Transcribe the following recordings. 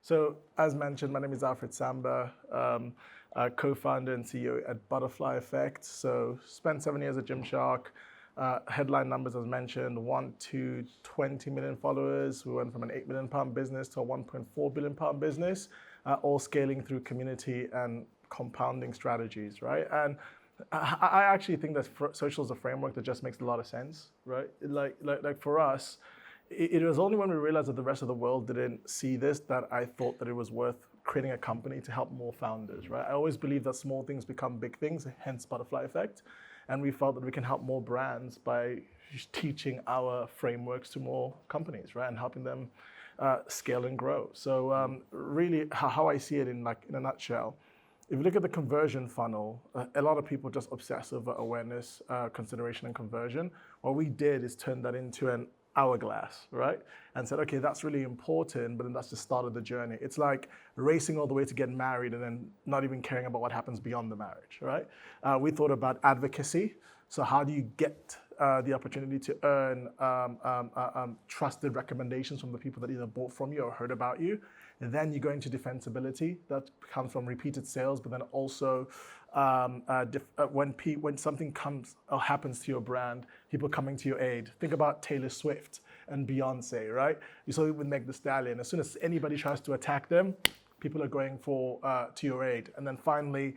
So as mentioned, my name is Elfried Samba, co-founder and CEO at Butterfly Effect. So spent 7 years at Gymshark. Headline numbers as mentioned, 1 to 20 million followers. We went from an £8 million business to a £1.4 billion business, all scaling through community and compounding strategies, right? And I actually think that social is a framework that just makes a lot of sense, right? Like for us, it was only when we realized that the rest of the world didn't see this that I thought that it was worth creating a company to help more founders, right? I always believe that small things become big things, hence Butterfly Effect. And we felt that we can help more brands by teaching our frameworks to more companies, right? And helping them scale and grow. So really how I see it in a nutshell, if you look at the conversion funnel, a lot of people just obsess over awareness, consideration, and conversion. What we did is turn that into an hourglass, right? And said, okay, that's really important, but then that's the start of the journey. It's like racing all the way to get married and then not even caring about what happens beyond the marriage, right? We thought about advocacy. So how do you get the opportunity to earn trusted recommendations from the people that either bought from you or heard about you? And then you go into defensibility. That comes from repeated sales, but then also when something comes or happens to your brand, people coming to your aid. Think about Taylor Swift and Beyonce, right? You saw it with Meg Thee Stallion. As soon as anybody tries to attack them, people are going to your aid. And then finally,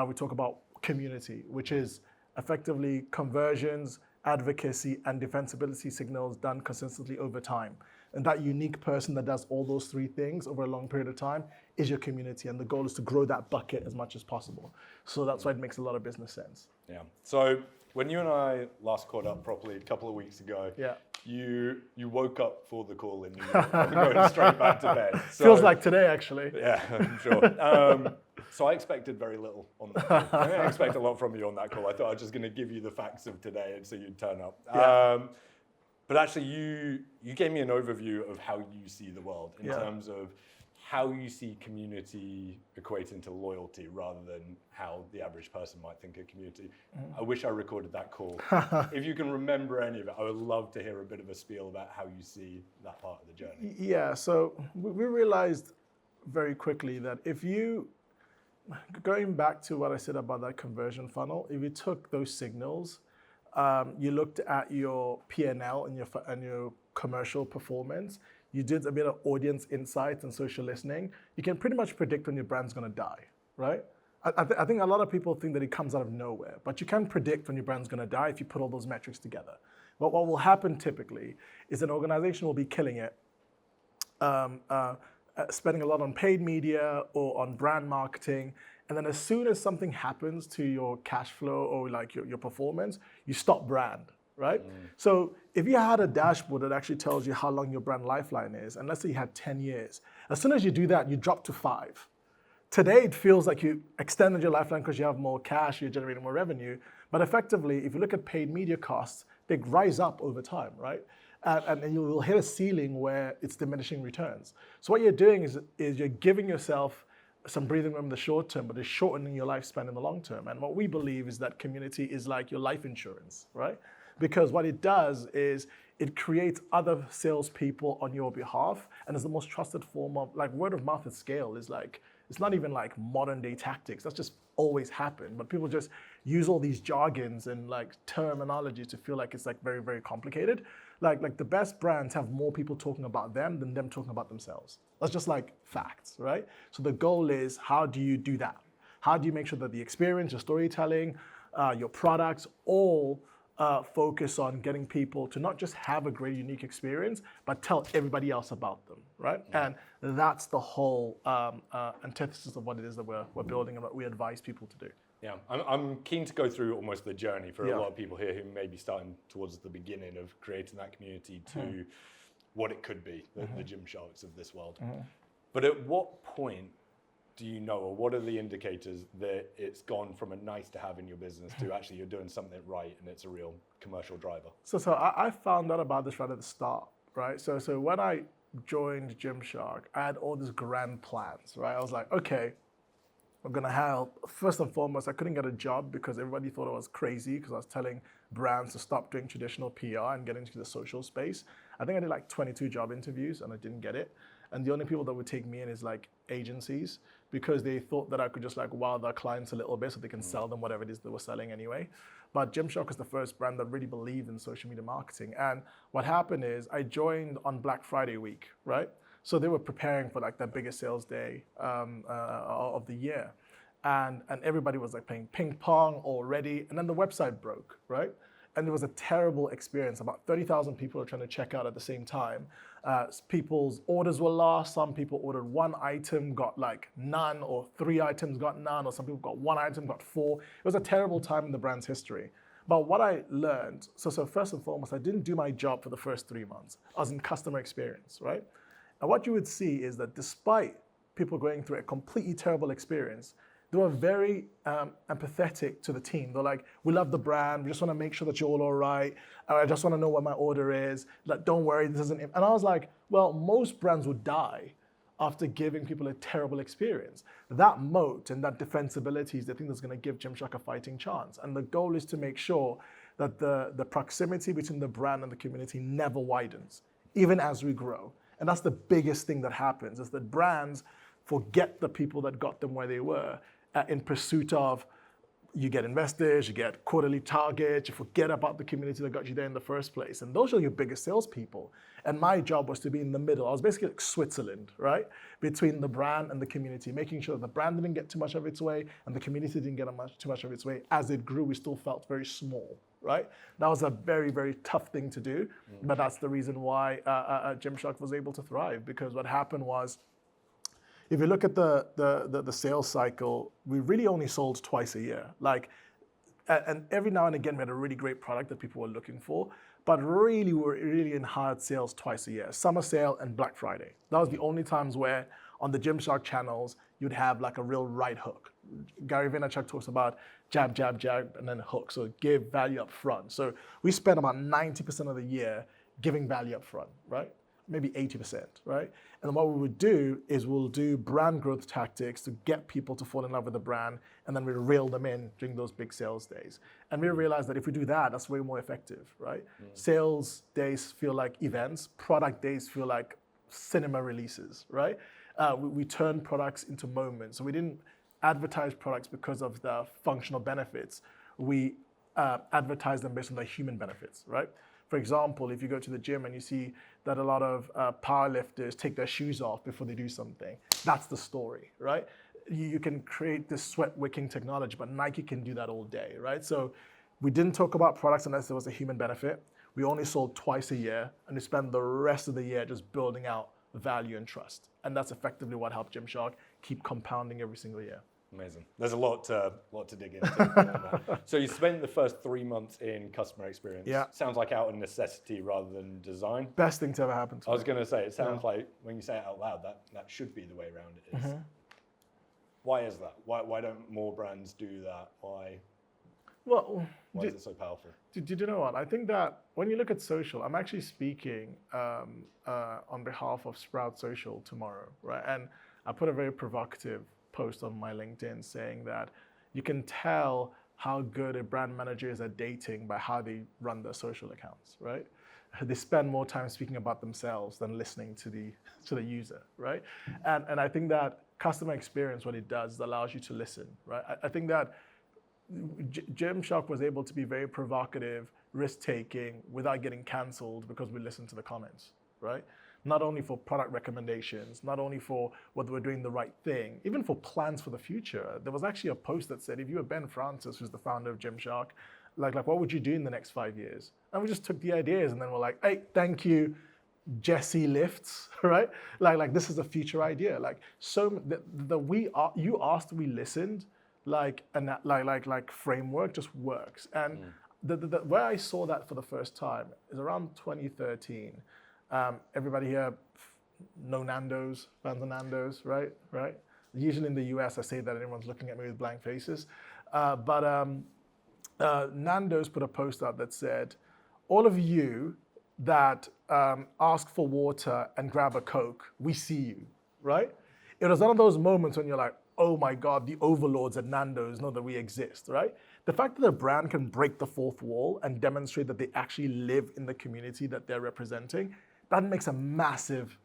we talk about community, which is effectively conversions, advocacy, and defensibility signals done consistently over time. And that unique person that does all those three things over a long period of time is your community. And the goal is to grow that bucket as much as possible. So that's why it makes a lot of business sense. Yeah. So when you and I last caught up properly a couple of weeks ago, you woke up for the call in New York and going straight back to bed. So, feels like today, actually. Yeah, I'm sure. So I expected very little on that call. I didn't expect a lot from you on that call. I thought I was just going to give you the facts of today and so you'd turn up. Yeah. But actually, you gave me an overview of how you see the world in terms of how you see community equating to loyalty rather than how the average person might think of community. I wish I recorded that call. If you can remember any of it, I would love to hear a bit of a spiel about how you see that part of the journey. Yeah, so we realized very quickly that if you, going back to what I said about that conversion funnel, if you took those signals, you looked at your P&L and your commercial performance, you did a bit of audience insights and social listening, you can pretty much predict when your brand's gonna die, right? I think a lot of people think that it comes out of nowhere, but you can predict when your brand's gonna die if you put all those metrics together. But what will happen typically is an organization will be killing it, spending a lot on paid media or on brand marketing, and then as soon as something happens to your cash flow or like your performance, you stop brand, right? So if you had a dashboard that actually tells you how long your brand lifeline is, and let's say you had 10 years, as soon as you do that, you drop to 5. Today, it feels like you extended your lifeline because you have more cash, you're generating more revenue, but effectively, if you look at paid media costs, they rise up over time, right? And you will hit a ceiling where it's diminishing returns. So what you're doing is you're giving yourself some breathing room in the short term, but it's shortening your lifespan in the long term. And what we believe is that community is like your life insurance, right? Because what it does is it creates other salespeople on your behalf, and it's the most trusted form of, like, word of mouth at scale is like, it's not even like modern day tactics. That's just always happened. But people just use all these jargons and like terminology to feel like it's like very, very complicated. Like the best brands have more people talking about them than them talking about themselves. That's just like facts, right? So the goal is, how do you do that? How do you make sure that the experience, your storytelling, your products all focus on getting people to not just have a great, unique experience, but tell everybody else about them, right? And that's the whole antithesis of what it is that we're building and what we advise people to do. Yeah, I'm keen to go through almost the journey for a lot of people here who may be starting towards the beginning of creating that community to what it could be, the Gymsharks of this world. But at what point do you know, or what are the indicators that it's gone from a nice to have in your business to actually you're doing something right and it's a real commercial driver? So I found out about this right at the start, right? So when I joined Gymshark, I had all these grand plans, right? I was like, okay, I'm gonna help. First and foremost, I couldn't get a job because everybody thought I was crazy because I was telling brands to stop doing traditional PR and get into the social space. I think I did like 22 job interviews and I didn't get it. and the only people that would take me in is like agencies, because they thought that I could just like wow their clients a little bit so they can sell them whatever it is they were selling anyway. But Gymshark was the first brand that really believed in social media marketing. And what happened is I joined on Black Friday week, right? So they were preparing for like their biggest sales day of the year. And everybody was like playing ping pong already. And then the website broke, right? And it was a terrible experience. About 30,000 people were trying to check out at the same time. People's orders were lost. Some people ordered one item, got like none, or 3 items got none, or some people got 1 item, got 4. It was a terrible time in the brand's history. But what I learned, so first and foremost, I didn't do my job for the first 3 months. I was in customer experience, right? And what you would see is that despite people going through a completely terrible experience, they were very empathetic to the team. They're like, we love the brand. We just want to make sure that you're all right. I just want to know what my order is. Like, don't worry, this isn't. And I was like, well, most brands would die after giving people a terrible experience. That moat and that defensibility is the thing that's going to give Gymshark a fighting chance. And the goal is to make sure that the proximity between the brand and the community never widens, even as we grow. And that's the biggest thing that happens, is that brands forget the people that got them where they were in pursuit of, you get investors, you get quarterly targets, you forget about the community that got you there in the first place. And those are your biggest salespeople. And my job was to be in the middle. I was basically like Switzerland, right? Between the brand and the community, making sure the brand didn't get too much of its way and the community didn't get too much of its way. As it grew, we still felt very small, right? That was a very, very tough thing to do. But that's the reason why Gymshark was able to thrive, because what happened was, if you look at the sales cycle, we really only sold twice a year. Like, and every now and again we had a really great product that people were looking for, but really we're really in hard sales twice a year. Summer sale and Black Friday. That was the only times where on the Gymshark channels you'd have like a real right hook. Gary Vaynerchuk talks about jab, jab, jab, and then hook. So give value up front. So we spend about 90% of the year giving value up front, right? Maybe 80%, right? And what we would do is we'll do brand growth tactics to get people to fall in love with the brand, and then we reel them in during those big sales days. And we realized that if we do that, that's way more effective, right? Sales days feel like events, product days feel like cinema releases, right? We turn products into moments. So we didn't advertise products because of the functional benefits. We advertise them based on the human benefits, right? For example, if you go to the gym and you see that a lot of powerlifters take their shoes off before they do something, that's the story, right? You can create this sweat wicking technology, but Nike can do that all day, right? So we didn't talk about products unless there was a human benefit. We only sold twice a year, and we spent the rest of the year just building out value and trust. And that's effectively what helped Gymshark keep compounding every single year. Amazing. There's a lot to dig into. So you spent the first 3 months in customer experience. Yeah. Sounds like out of necessity rather than design. Best thing to ever happen to me. I was going to say, it sounds like when you say it out loud, that should be the way around it is. Why is that? Why don't more brands do that? Why is it so powerful? Did you know what? I think that when you look at social, I'm actually speaking on behalf of Sprout Social tomorrow, right? And I put a very provocative post on my LinkedIn saying that you can tell how good a brand manager is at dating by how they run their social accounts, right? They spend more time speaking about themselves than listening to the user, right? And I think that customer experience, what it does, is allows you to listen, right? I think that Gymshark was able to be very provocative, risk-taking, without getting canceled because we listened to the comments, right? Not only for product recommendations, not only for whether we're doing the right thing, even for plans for the future. There was actually a post that said, if you were Ben Francis, who's the founder of Gymshark, like what would you do in the next 5 years? And we just took the ideas and then we're like, hey, thank you, Jesse Lifts, right? Like this is a future idea. Like you asked, we listened, like framework just works. And where I saw that for the first time is around 2013. Everybody here know Nando's, fans of Nando's, right? Usually in the US, I say that everyone's looking at me with blank faces. But Nando's put a post out that said, all of you that ask for water and grab a Coke, we see you, right? It was one of those moments when you're like, oh my God, the overlords at Nando's know that we exist, right? The fact that a brand can break the fourth wall and demonstrate that they actually live in the community that they're representing, that makes a massive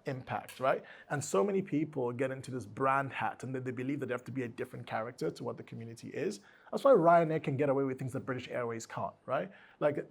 impact, right? And so many people get into this brand hat and they believe that they have to be a different character to what the community is. That's why Ryanair can get away with things that British Airways can't, right? Like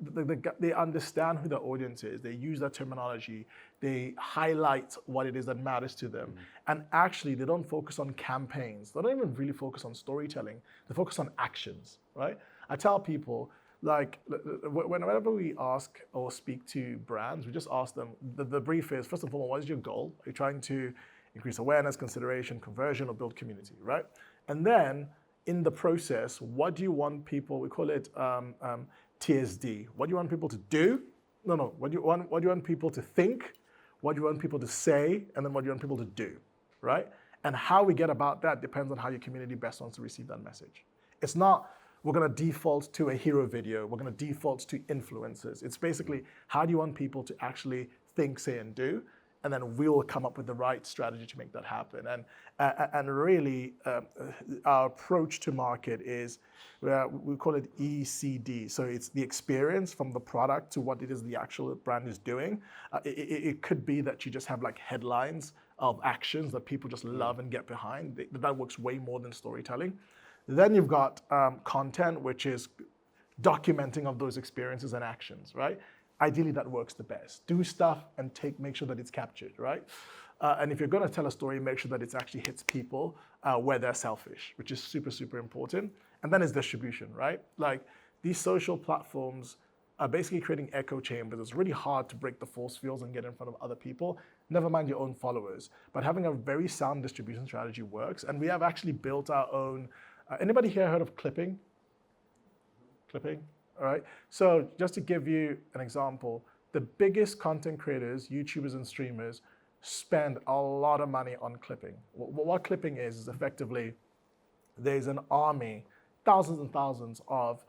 they understand who their audience is, they use their terminology, they highlight what it is that matters to them. And actually they don't focus on campaigns, they don't even really focus on storytelling, they focus on actions, right? I tell people, like, whenever we ask or speak to brands, we just ask them, the brief is, first of all, what is your goal? Are you trying to increase awareness, consideration, conversion, or build community, right? And then in the process, what do you want people, we call it TSD. What do you want people to do? No, what do you want people to think? What do you want people to say? And then what do you want people to do, right? And how we get about that depends on how your community best wants to receive that message. It's not, we're going to default to a hero video. We're going to default to influencers. It's basically, how do you want people to actually think, say, and do? And then we'll come up with the right strategy to make that happen. And really, our approach to market is, we call it ECD. So it's the experience from the product to what it is the actual brand is doing. It could be that you just have like headlines of actions that people just love and get behind. That works way more than storytelling. Then you've got content, which is documenting of those experiences and actions, right? Ideally, that works the best. Do stuff and make sure that it's captured, right? And if you're going to tell a story, make sure that it actually hits people where they're selfish, which is super, super important. And then it's distribution, right? Like these social platforms are basically creating echo chambers. It's really hard to break the force fields and get in front of other people, never mind your own followers. But having a very sound distribution strategy works. And we have actually built our own. Anybody here heard of clipping? Clipping, all right. So just to give you an example, the biggest content creators, YouTubers and streamers, spend a lot of money on clipping. What clipping is effectively, there's an army, thousands and thousands of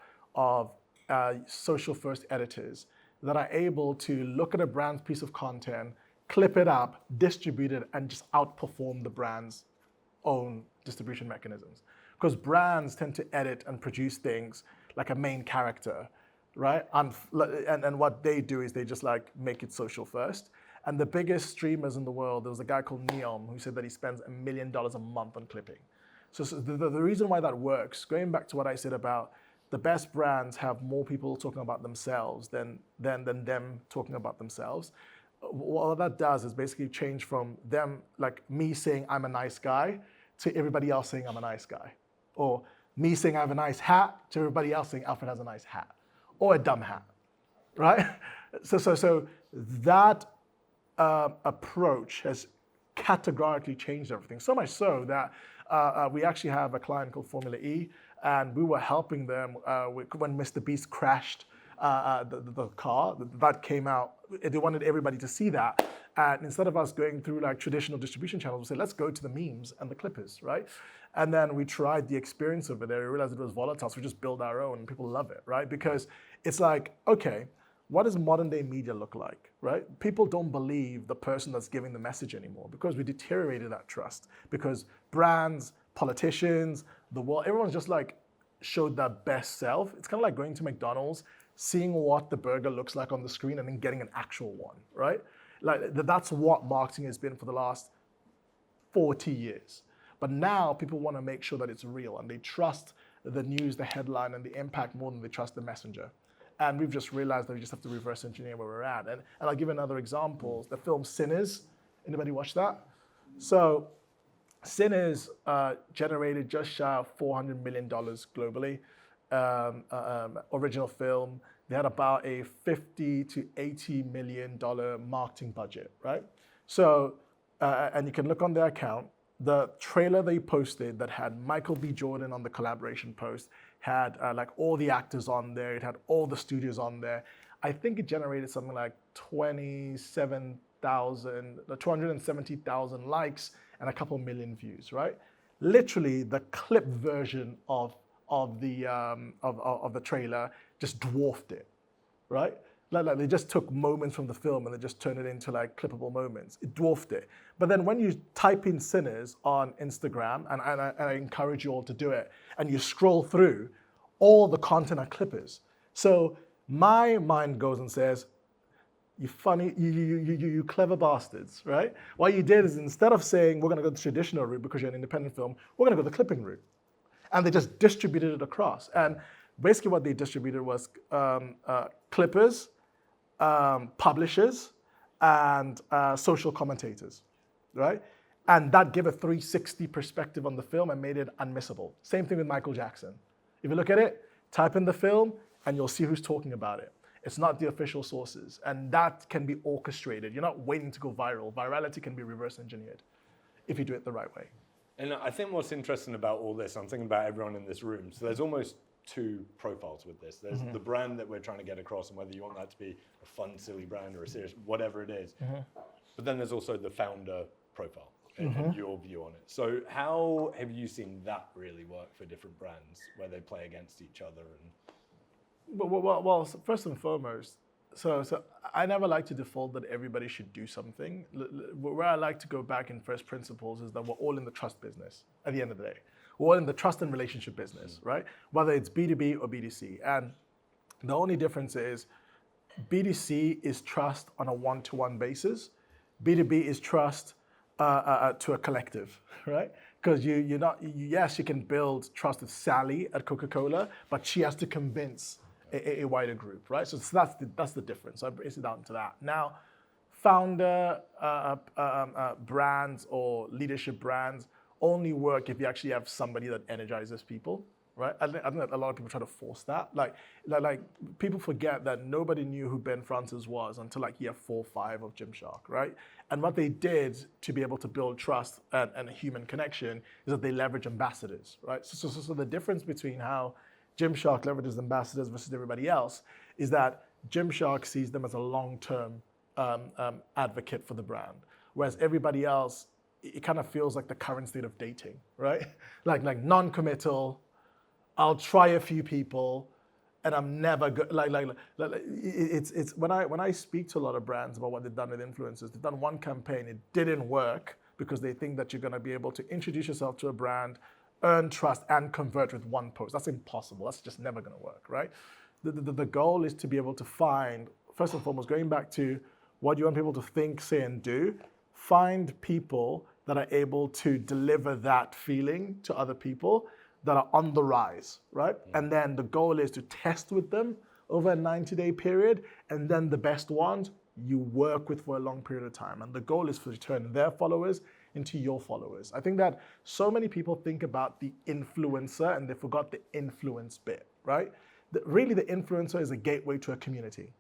social first editors that are able to look at a brand's piece of content, clip it up, distribute it, and just outperform the brand's own distribution mechanisms. Because brands tend to edit and produce things like a main character, right? And what they do is they just like make it social first. And the biggest streamers in the world, there was a guy called Neom who said that he spends $1 million a month on clipping. So the reason why that works, going back to what I said about the best brands have more people talking about themselves than them talking about themselves. What that does is basically change from them, like me saying I'm a nice guy, to everybody else saying I'm a nice guy. Or me saying I have a nice hat to everybody else saying Alfred has a nice hat. Or a dumb hat, right? So that approach has categorically changed everything. So much so that we actually have a client called Formula E, and we were helping them when Mr. Beast crashed the car. That came out. They wanted everybody to see that. And instead of us going through like traditional distribution channels, we said, let's go to the memes and the clippers, right? And then we tried the experience over there. We realized it was volatile, so we just built our own, and people love it, right? Because it's like, okay, what does modern day media look like, right? People don't believe the person that's giving the message anymore because we deteriorated that trust. Because brands, politicians, the world, everyone's just like showed their best self. It's kind of like going to McDonald's, seeing what the burger looks like on the screen and then getting an actual one, right? Like that's what marketing has been for the last 40 years. But now people want to make sure that it's real and they trust the news, the headline, and the impact more than they trust the messenger. And we've just realized that we just have to reverse engineer where we're at. And I'll give another example. The film Sinners. Anybody watch that? So Sinners generated just shy of $400 million globally. Original film. They had about a $50 to $80 million marketing budget, right? So, and you can look on their account. The trailer they posted that had Michael B. Jordan on the collaboration post had like all the actors on there. It had all the studios on there. I think it generated something like 270,000 likes and a couple million views, right? Literally, the clip version of the trailer just dwarfed it, right? Like they just took moments from the film and they just turned it into like clippable moments. It dwarfed it. But then when you type in Sinners on Instagram, and I encourage you all to do it, and you scroll through, all the content are clippers. So my mind goes and says, you clever bastards, right? What you did is instead of saying we're going to go the traditional route because you're an independent film, we're going to go the clipping route. And they just distributed it across. And basically what they distributed was clippers, publishers, and social commentators, right? And that gave a 360 perspective on the film and made it unmissable. Same thing with Michael Jackson. If you look at it, type in the film, and you'll see who's talking about it. It's not the official sources. And that can be orchestrated. You're not waiting to go viral. Virality can be reverse engineered if you do it the right way. And I think what's interesting about all this, I'm thinking about everyone in this room, so there's almost two profiles with this. There's the brand that we're trying to get across, and whether you want that to be a fun, silly brand or a serious, whatever it is. But then there's also the founder profile and your view on it. So how have you seen that really work for different brands where they play against each other? Well, first and foremost, so I never like to default that everybody should do something. Where I like to go back in first principles is that we're all in the trust business at the end of the day. We're all in the trust and relationship business, right? Whether it's B2B or B2C. And the only difference is B2C is trust on a one-to-one basis. B2B is trust to a collective, right? Because yes, you can build trust with Sally at Coca-Cola, but she has to convince a wider group, right? So that's the difference. So I break it down to that. Now, founder brands or leadership brands only work if you actually have somebody that energizes people, right? I think that a lot of people try to force that. Like people forget that nobody knew who Ben Francis was until like year 4 or 5 of Gymshark, right? And what they did to be able to build trust and a human connection is that they leverage ambassadors, right? So the difference between how Gymshark leverages ambassadors versus everybody else is that Gymshark sees them as a long-term advocate for the brand, whereas everybody else, it kind of feels like the current state of dating, right? Like non-committal. I'll try a few people, and I'm never good. It's when I speak to a lot of brands about what they've done with influencers, they've done one campaign, it didn't work because they think that you're going to be able to introduce yourself to a brand, earn trust, and convert with one post. That's impossible. That's just never going to work, right? The goal is to be able to find, first and foremost, going back to what you want people to think, say, and do, find people that are able to deliver that feeling to other people that are on the rise, right? And then the goal is to test with them over a 90-day period, and then the best ones you work with for a long period of time. And the goal is to turn their followers into your followers. I think that so many people think about the influencer and they forgot the influence bit, right? Really, the influencer is a gateway to a community.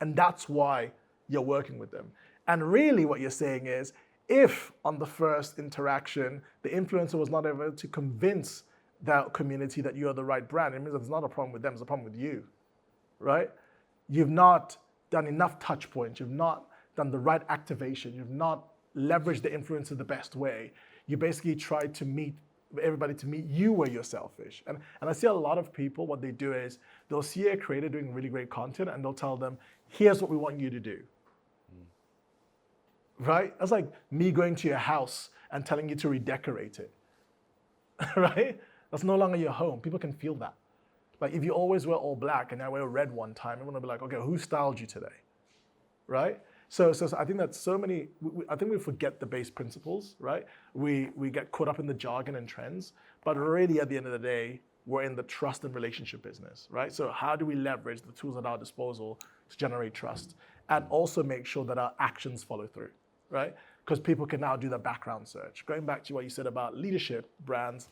And that's why you're working with them. And really what you're saying is, if on the first interaction, the influencer was not able to convince that community that you are the right brand, it means that it's not a problem with them, it's a problem with you, right? You've not done enough touch points, you've not done the right activation, you've not leveraged the influencer the best way. You basically tried to meet everybody to meet you where you're selfish. And I see a lot of people, what they do is they'll see a creator doing really great content and they'll tell them, here's what we want you to do. Right? That's like me going to your house and telling you to redecorate it, right? That's no longer your home. People can feel that. Like if you always wear all black and I wear red one time, everyone will be like, okay, who styled you today, right? So I think that I think we forget the base principles, right? We get caught up in the jargon and trends, but really at the end of the day, we're in the trust and relationship business, right? So how do we leverage the tools at our disposal to generate trust and also make sure that our actions follow through, right? Because people can now do the background search. Going back to what you said about leadership brands,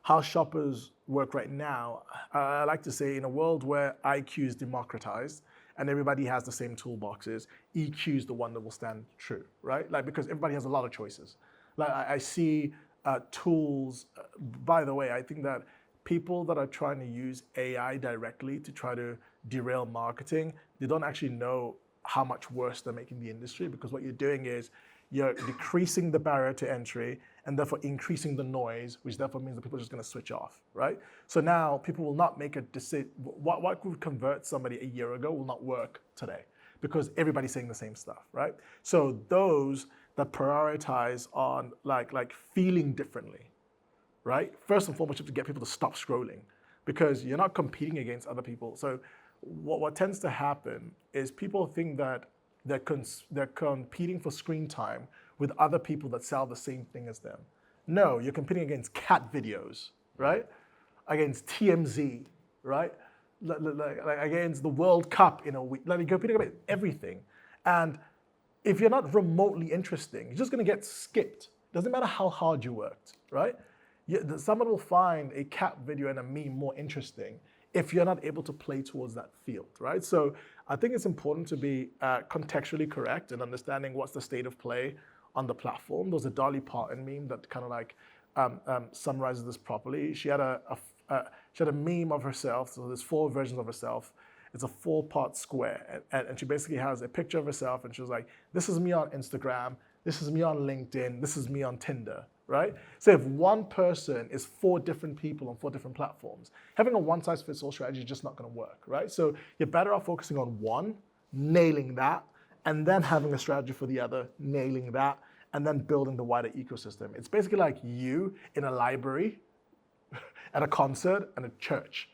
how shoppers work right now, I like to say in a world where IQ is democratized and everybody has the same toolboxes, EQ is the one that will stand true, right? Like because everybody has a lot of choices. Like I see tools, by the way, I think that people that are trying to use AI directly to try to derail marketing, they don't actually know how much worse they're making the industry, because what you're doing is you're decreasing the barrier to entry and therefore increasing the noise, which therefore means that people are just going to switch off, right? So now people will not make a decision. What would convert somebody a year ago will not work today because everybody's saying the same stuff, right? So those that prioritize on like feeling differently, right? First and foremost, you have to get people to stop scrolling because you're not competing against other people. So what tends to happen is people think that they're competing for screen time with other people that sell the same thing as them. No, you're competing against cat videos, right? Against TMZ, right? Like against the World Cup in a week. Like you're competing against everything. And if you're not remotely interesting, you're just going to get skipped. Doesn't matter how hard you worked, right? Someone will find a cat video and a meme more interesting if you're not able to play towards that field, right? So I think it's important to be contextually correct and understanding what's the state of play on the platform. There's a Dolly Parton meme that kind of like summarizes this properly. She had a meme of herself, so there's 4 versions of herself. It's a 4-part square, and she basically has a picture of herself, and she was like, this is me on Instagram, this is me on LinkedIn, this is me on Tinder, right? So if one person is 4 different people on 4 different platforms, having a one-size-fits-all strategy is just not gonna work, right? So you're better off focusing on one, nailing that, and then having a strategy for the other, nailing that, and then building the wider ecosystem. It's basically like you in a library, at a concert, and a church,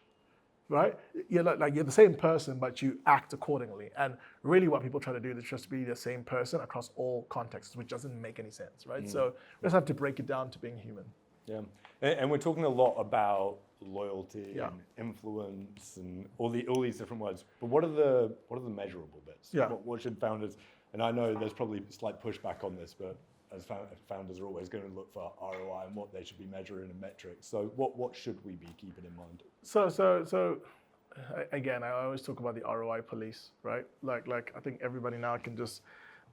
right? You're the same person, but you act accordingly. And really what people try to do is just be the same person across all contexts, which doesn't make any sense, right? So we just have to break it down to being human. Yeah, and we're talking a lot about loyalty and influence and all these different words. But what are the measurable bits? Yeah. What should founders? And I know there's probably slight pushback on this, but as founders are always going to look for ROI and what they should be measuring and metrics. So what should we be keeping in mind? So again, I always talk about the ROI police, right? Like I think everybody now can just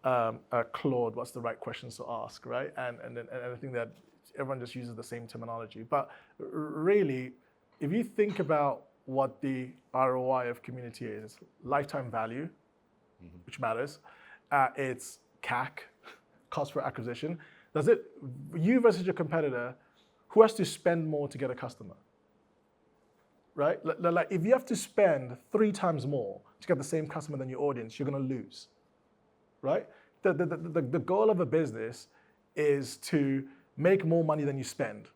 Claude, what's the right questions to ask, right? And I think that everyone just uses the same terminology. But really, if you think about what the ROI of community is, lifetime value, which matters, it's CAC, cost per acquisition. Does it, you versus your competitor, who has to spend more to get a customer? Right? Like if you have to spend 3 times more to get the same customer than your audience, you're going to lose. Right? The goal of a business is to make more money than you spend.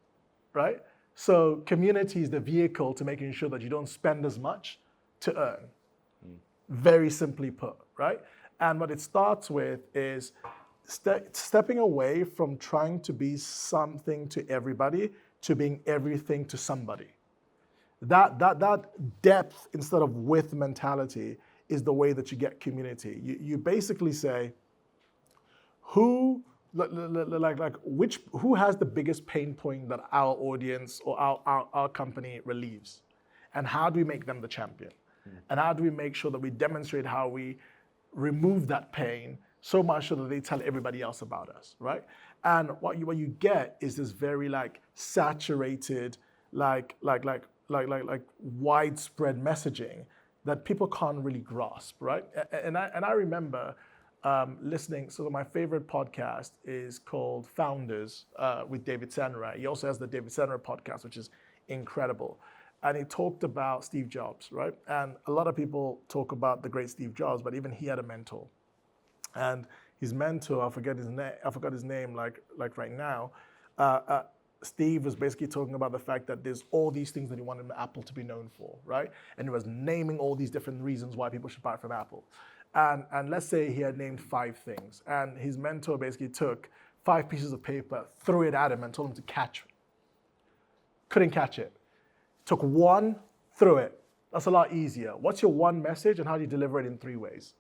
Right? So community is the vehicle to making sure that you don't spend as much to earn. Very simply put, right? And what it starts with is stepping away from trying to be something to everybody to being everything to somebody. That depth instead of width mentality is the way that you get community. You basically say, who has the biggest pain point that our audience or our company relieves, and how do we make them the champion? And how do we make sure that we demonstrate how we remove that pain so much so that they tell everybody else about us, right? And what you get is this very saturated, widespread messaging that people can't really grasp, right? And I remember listening. So my favorite podcast is called Founders with David Senra. He also has the David Senra podcast, which is incredible. And he talked about Steve Jobs, right? And a lot of people talk about the great Steve Jobs, but even he had a mentor. And his mentor, I forgot his name like right now, Steve was basically talking about the fact that there's all these things that he wanted Apple to be known for, right? And he was naming all these different reasons why people should buy from Apple. And let's say he had named 5 things, and his mentor basically took 5 pieces of paper, threw it at him, and told him to catch it. Couldn't catch it. Took 1, threw it. That's a lot easier. What's your one message, and how do you deliver it in 3 ways?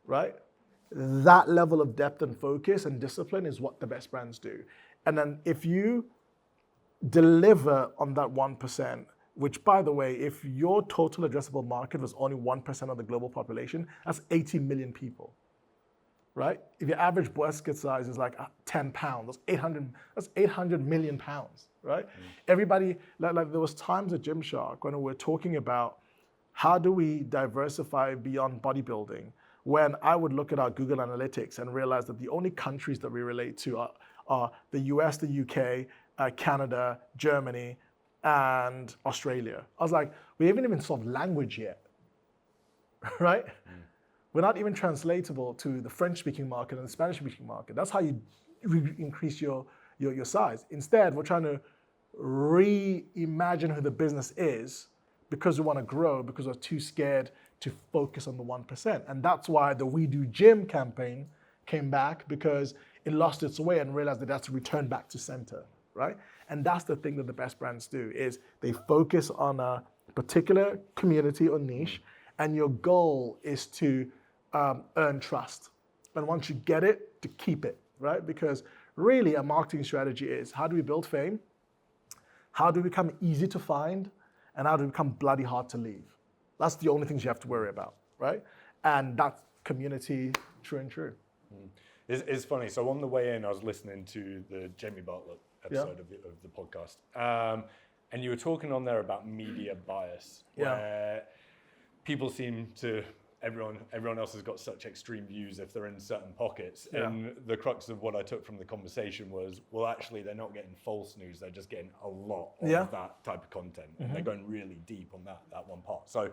Right? That level of depth and focus and discipline is what the best brands do. And then if you deliver on that 1%, which by the way, if your total addressable market was only 1% of the global population, that's 80 million people, right? If your average basket size is like 10 pounds, that's 800 million pounds, right? Everybody, like there was times at Gymshark when we were talking about how do we diversify beyond bodybuilding, when I would look at our Google Analytics and realize that the only countries that we relate to are the US, the UK, Canada, Germany, and Australia. I was like, we haven't even solved language yet, right? We're not even translatable to the French-speaking market and the Spanish-speaking market. That's how you increase your size. Instead, we're trying to reimagine who the business is because we want to grow, because we're too scared to focus on the 1%. And that's why the We Do Gym campaign came back, because it lost its way and realized that it has to return back to center, right? And that's the thing that the best brands do, is they focus on a particular community or niche, and your goal is to earn trust. And once you get it, to keep it, right? Because really a marketing strategy is, how do we build fame? How do we become easy to find? And how do we become bloody hard to leave? That's the only things you have to worry about, right? And that's community, true and true. It's funny. So on the way in, I was listening to the Jamie Bartlett episode of the podcast. And you were talking on there about media bias, where people seem to, everyone else has got such extreme views if they're in certain pockets. And the crux of what I took from the conversation was, well, actually, they're not getting false news. They're just getting a lot of that type of content. And they're going really deep on that one part. So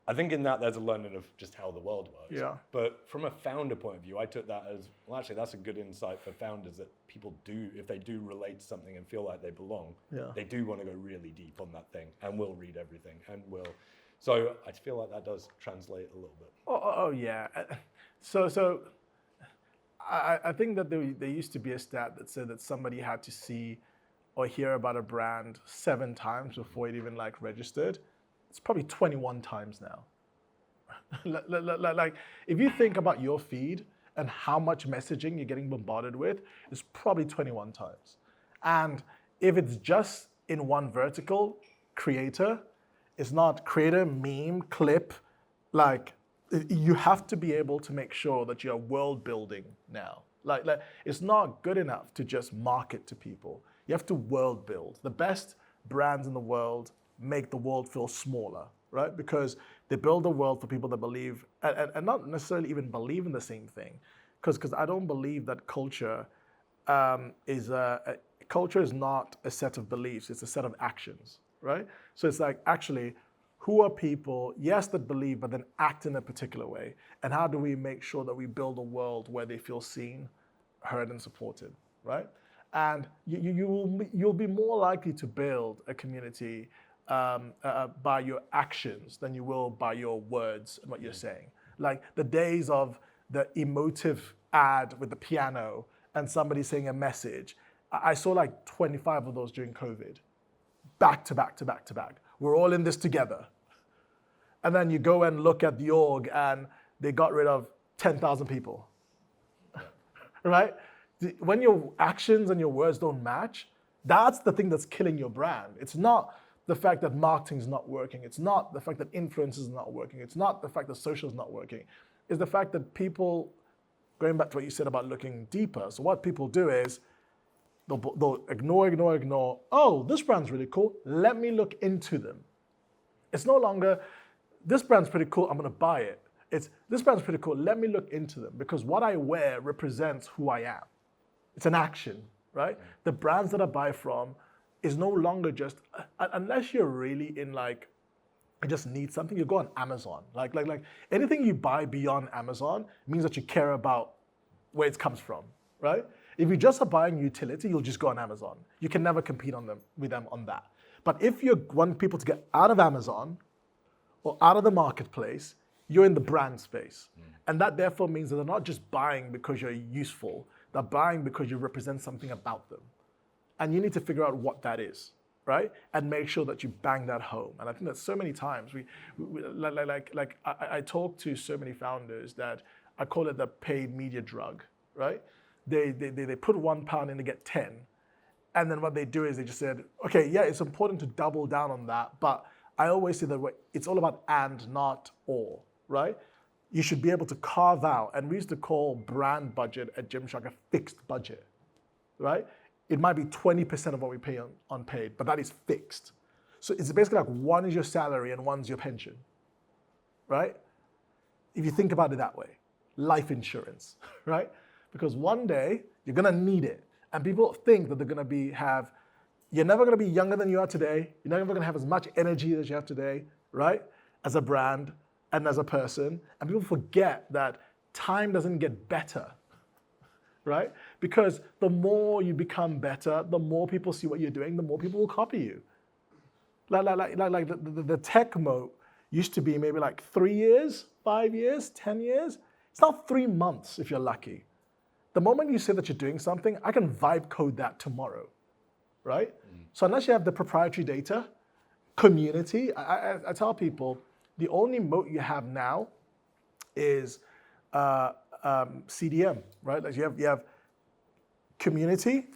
I think in that there's a learning of just how the world works. Yeah. But from a founder point of view, I took that as, well, actually, that's a good insight for founders, that people do, if they do relate to something and feel like they belong, they do want to go really deep on that thing and will read everything and will. So I feel like that does translate a little bit. Oh yeah. So I think that there used to be a stat that said that somebody had to see or hear about a brand 7 times before it even like registered. It's probably 21 times now. Like, if you think about your feed and how much messaging you're getting bombarded with, it's probably 21 times. And if it's just in one vertical, creator, it's not creator, meme, clip, like, you have to be able to make sure that you're world building now. Like it's not good enough to just market to people. You have to world build. The best brands in the world make the world feel smaller, right? Because they build a world for people that believe, and not necessarily even believe in the same thing. Because I don't believe that culture culture is not a set of beliefs, it's a set of actions, right? So it's like, actually, who are people, yes, that believe, but then act in a particular way? And how do we make sure that we build a world where they feel seen, heard, and supported, right? And you'll be more likely to build a community by your actions than you will by your words and what you're saying. Like the days of the emotive ad with the piano and somebody saying a message, I saw like 25 of those during COVID, back to back to back to back. We're all in this together. And then you go and look at the org and they got rid of 10,000 people, right? When your actions and your words don't match, that's the thing that's killing your brand. It's not the fact that marketing is not working. It's not the fact that influence is not working. It's not the fact that social is not working. It's the fact that people, going back to what you said about looking deeper. So what people do is they'll ignore. Oh, this brand's really cool. Let me look into them. It's no longer, this brand's pretty cool, I'm gonna buy it. It's, this brand's pretty cool, let me look into them, because what I wear represents who I am. It's an action, right? The brands that I buy from is no longer just, unless you're really in like, I just need something, you go on Amazon. Like anything you buy beyond Amazon means that you care about where it comes from, right? If you just are buying utility, you'll just go on Amazon. You can never compete with them on that. But if you want people to get out of Amazon or out of the marketplace, you're in the brand space. And that therefore means that they're not just buying because you're useful, they're buying because you represent something about them. And you need to figure out what that is, right? And make sure that you bang that home. And I think that so many times, I talk to so many founders that I call it the paid media drug, right? They put £1 in to get 10. And then what they do is they just said, okay, yeah, it's important to double down on that, but I always say that it's all about and, not or, right? You should be able to carve out, and we used to call brand budget at Gymshark a fixed budget, right? It might be 20% of what we pay on paid, but that is fixed. So it's basically like one is your salary and one's your pension, right? If you think about it that way, life insurance, right? Because one day you're gonna need it. And people think that they're gonna you're never gonna be younger than you are today. You're never gonna have as much energy as you have today, right? As a brand and as a person. And people forget that time doesn't get better, right? Because the more you become better, the more people see what you're doing, the more people will copy you. Like the tech moat used to be maybe like 3 years, 5 years, 10 years. It's now 3 months if you're lucky. The moment you say that you're doing something, I can vibe code that tomorrow, right? So unless you have the proprietary data, community, I tell people the only moat you have now is CDM, right? Like you have community,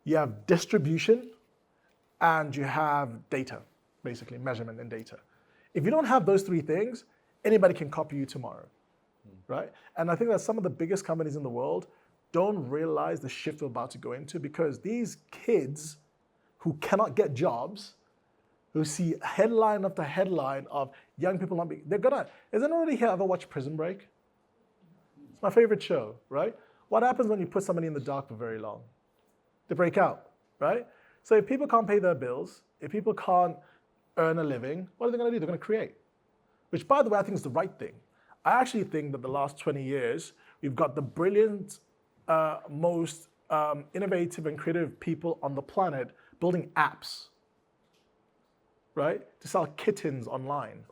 you have distribution, and you have data, basically measurement and data. If you don't have those 3 things, anybody can copy you tomorrow, right? And I think that some of the biggest companies in the world don't realize the shift we're about to go into, because these kids who cannot get jobs, who see headline after headline of young people not being, has anybody here ever watched Prison Break? It's my favorite show, right? What happens when you put somebody in the dark for very long? They break out, right? So if people can't pay their bills, if people can't earn a living, what are they going to do? They're going to create. Which, by the way, I think is the right thing. I actually think that the last 20 years, we've got the brilliant, most innovative and creative people on the planet building apps, right? To sell kittens online,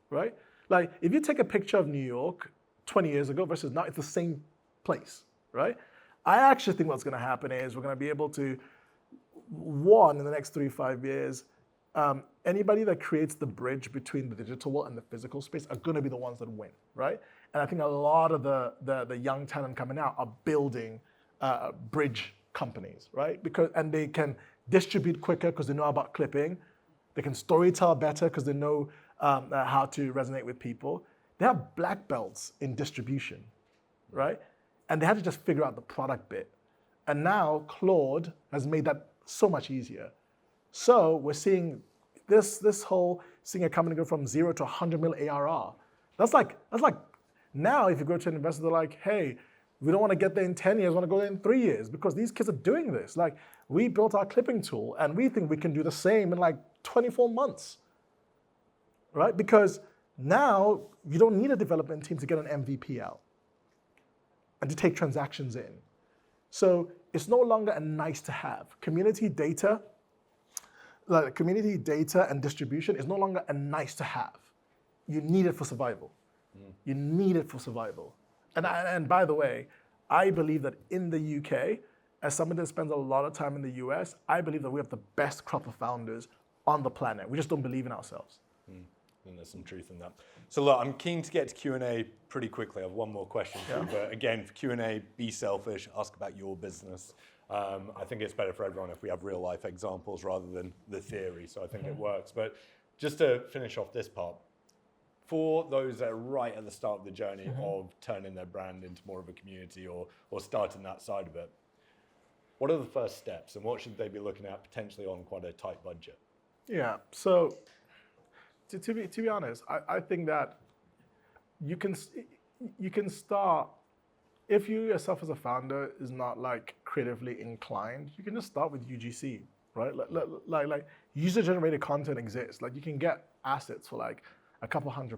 right? Like, if you take a picture of New York 20 years ago versus now, it's the same place, right? I actually think what's going to happen is we're going to be able to, in the next 3-5 years, anybody that creates the bridge between the digital world and the physical space are going to be the ones that win, right? And I think a lot of the young talent coming out are building bridge companies, right? And they can distribute quicker because they know about clipping. They can storytell better because they know how to resonate with people. They have black belts in distribution, right? And they had to just figure out the product bit. And now Claude has made that so much easier. So we're seeing this whole seeing a company go from 0 to 100 mil ARR. That's like now if you go to an investor, they're like, hey, we don't want to get there in 10 years, we want to go there in 3 years because these kids are doing this. Like, we built our clipping tool and we think we can do the same in like 24 months, right? Because now you don't need a development team to get an MVP out and to take transactions in. So it's no longer a nice to have. Community data and distribution is no longer a nice to have. You need it for survival. You need it for survival. And by the way, I believe that in the UK, as somebody that spends a lot of time in the US, I believe that we have the best crop of founders on the planet. We just don't believe in ourselves. And there's some truth in that. So look, I'm keen to get to Q&A pretty quickly. I have one more question for you, but again, for Q&A, be selfish, ask about your business. I think it's better for everyone if we have real life examples rather than the theory, so I think it works. But just to finish off this part, for those that are right at the start of the journey of turning their brand into more of a community or starting that side of it, what are the first steps and what should they be looking at potentially on quite a tight budget? Yeah, so to be honest, I think that you can start, if you yourself as a founder is not like creatively inclined, you can just start with UGC, right? Like user-generated content exists. Like, you can get assets for like a couple £100,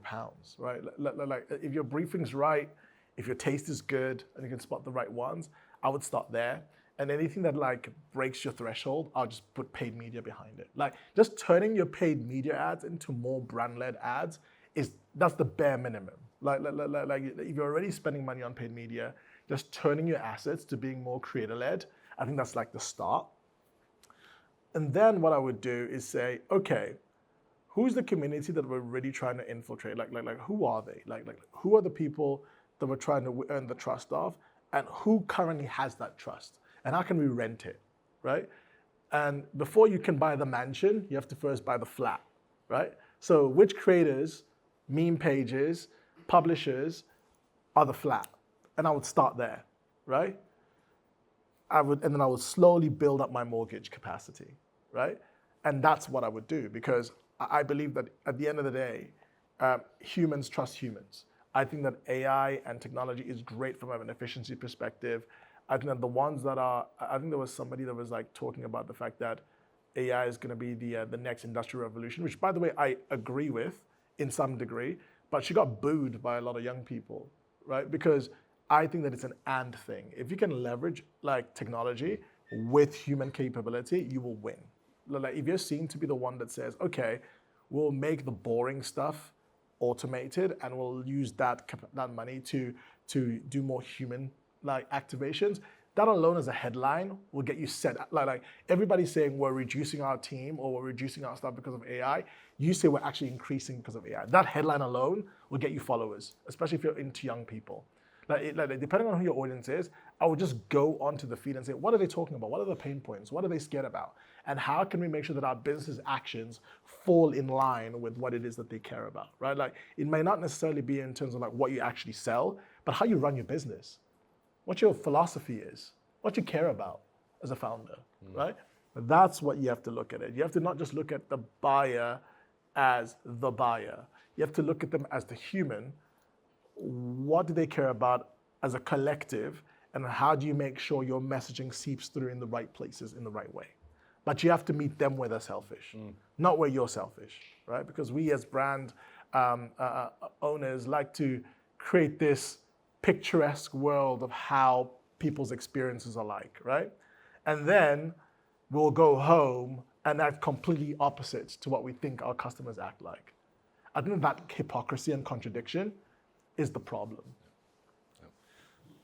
right? Like if your briefing's right, if your taste is good and you can spot the right ones, I would start there. And anything that like breaks your threshold, I'll just put paid media behind it. Like, just turning your paid media ads into more brand-led ads that's the bare minimum. Like if you're already spending money on paid media, just turning your assets to being more creator-led, I think that's like the start. And then what I would do is say, okay, who's the community that we're really trying to infiltrate? Like who are they? Like who are the people that we're trying to earn the trust of, and who currently has that trust? And how can we rent it, right? And before you can buy the mansion, you have to first buy the flat, right? So which creators, meme pages, publishers are the flat? And I would start there, right? And then I would slowly build up my mortgage capacity, right? And that's what I would do, because I believe that at the end of the day, humans trust humans. I think that AI and technology is great from an efficiency perspective. I think that the ones that are, I think there was somebody that was like talking about the fact that AI is going to be the next industrial revolution, which, by the way, I agree with in some degree, but she got booed by a lot of young people, right? Because I think that it's an and thing. If you can leverage like technology with human capability, you will win. Like if you're seen to be the one that says, okay, we'll make the boring stuff automated and we'll use that money to do more human like activations, that alone as a headline will get you set. Like everybody's saying we're reducing our team or we're reducing our stuff because of AI. You say we're actually increasing because of AI. That headline alone will get you followers, especially if you're into young people. Like depending on who your audience is, I would just go onto the feed and say, what are they talking about? What are the pain points? What are they scared about? And how can we make sure that our business actions fall in line with what it is that they care about, right? Like it may not necessarily be in terms of like what you actually sell, but how you run your business, what your philosophy is, what you care about as a founder, right? But that's what you have to look at it. You have to not just look at the buyer as the buyer. You have to look at them as the human. What do they care about as a collective, and how do you make sure your messaging seeps through in the right places in the right way? But you have to meet them where they're selfish, not where you're selfish, right? Because we as brand owners like to create this picturesque world of how people's experiences are like, right? And then we'll go home and act completely opposite to what we think our customers act like. I think that hypocrisy and contradiction is the problem.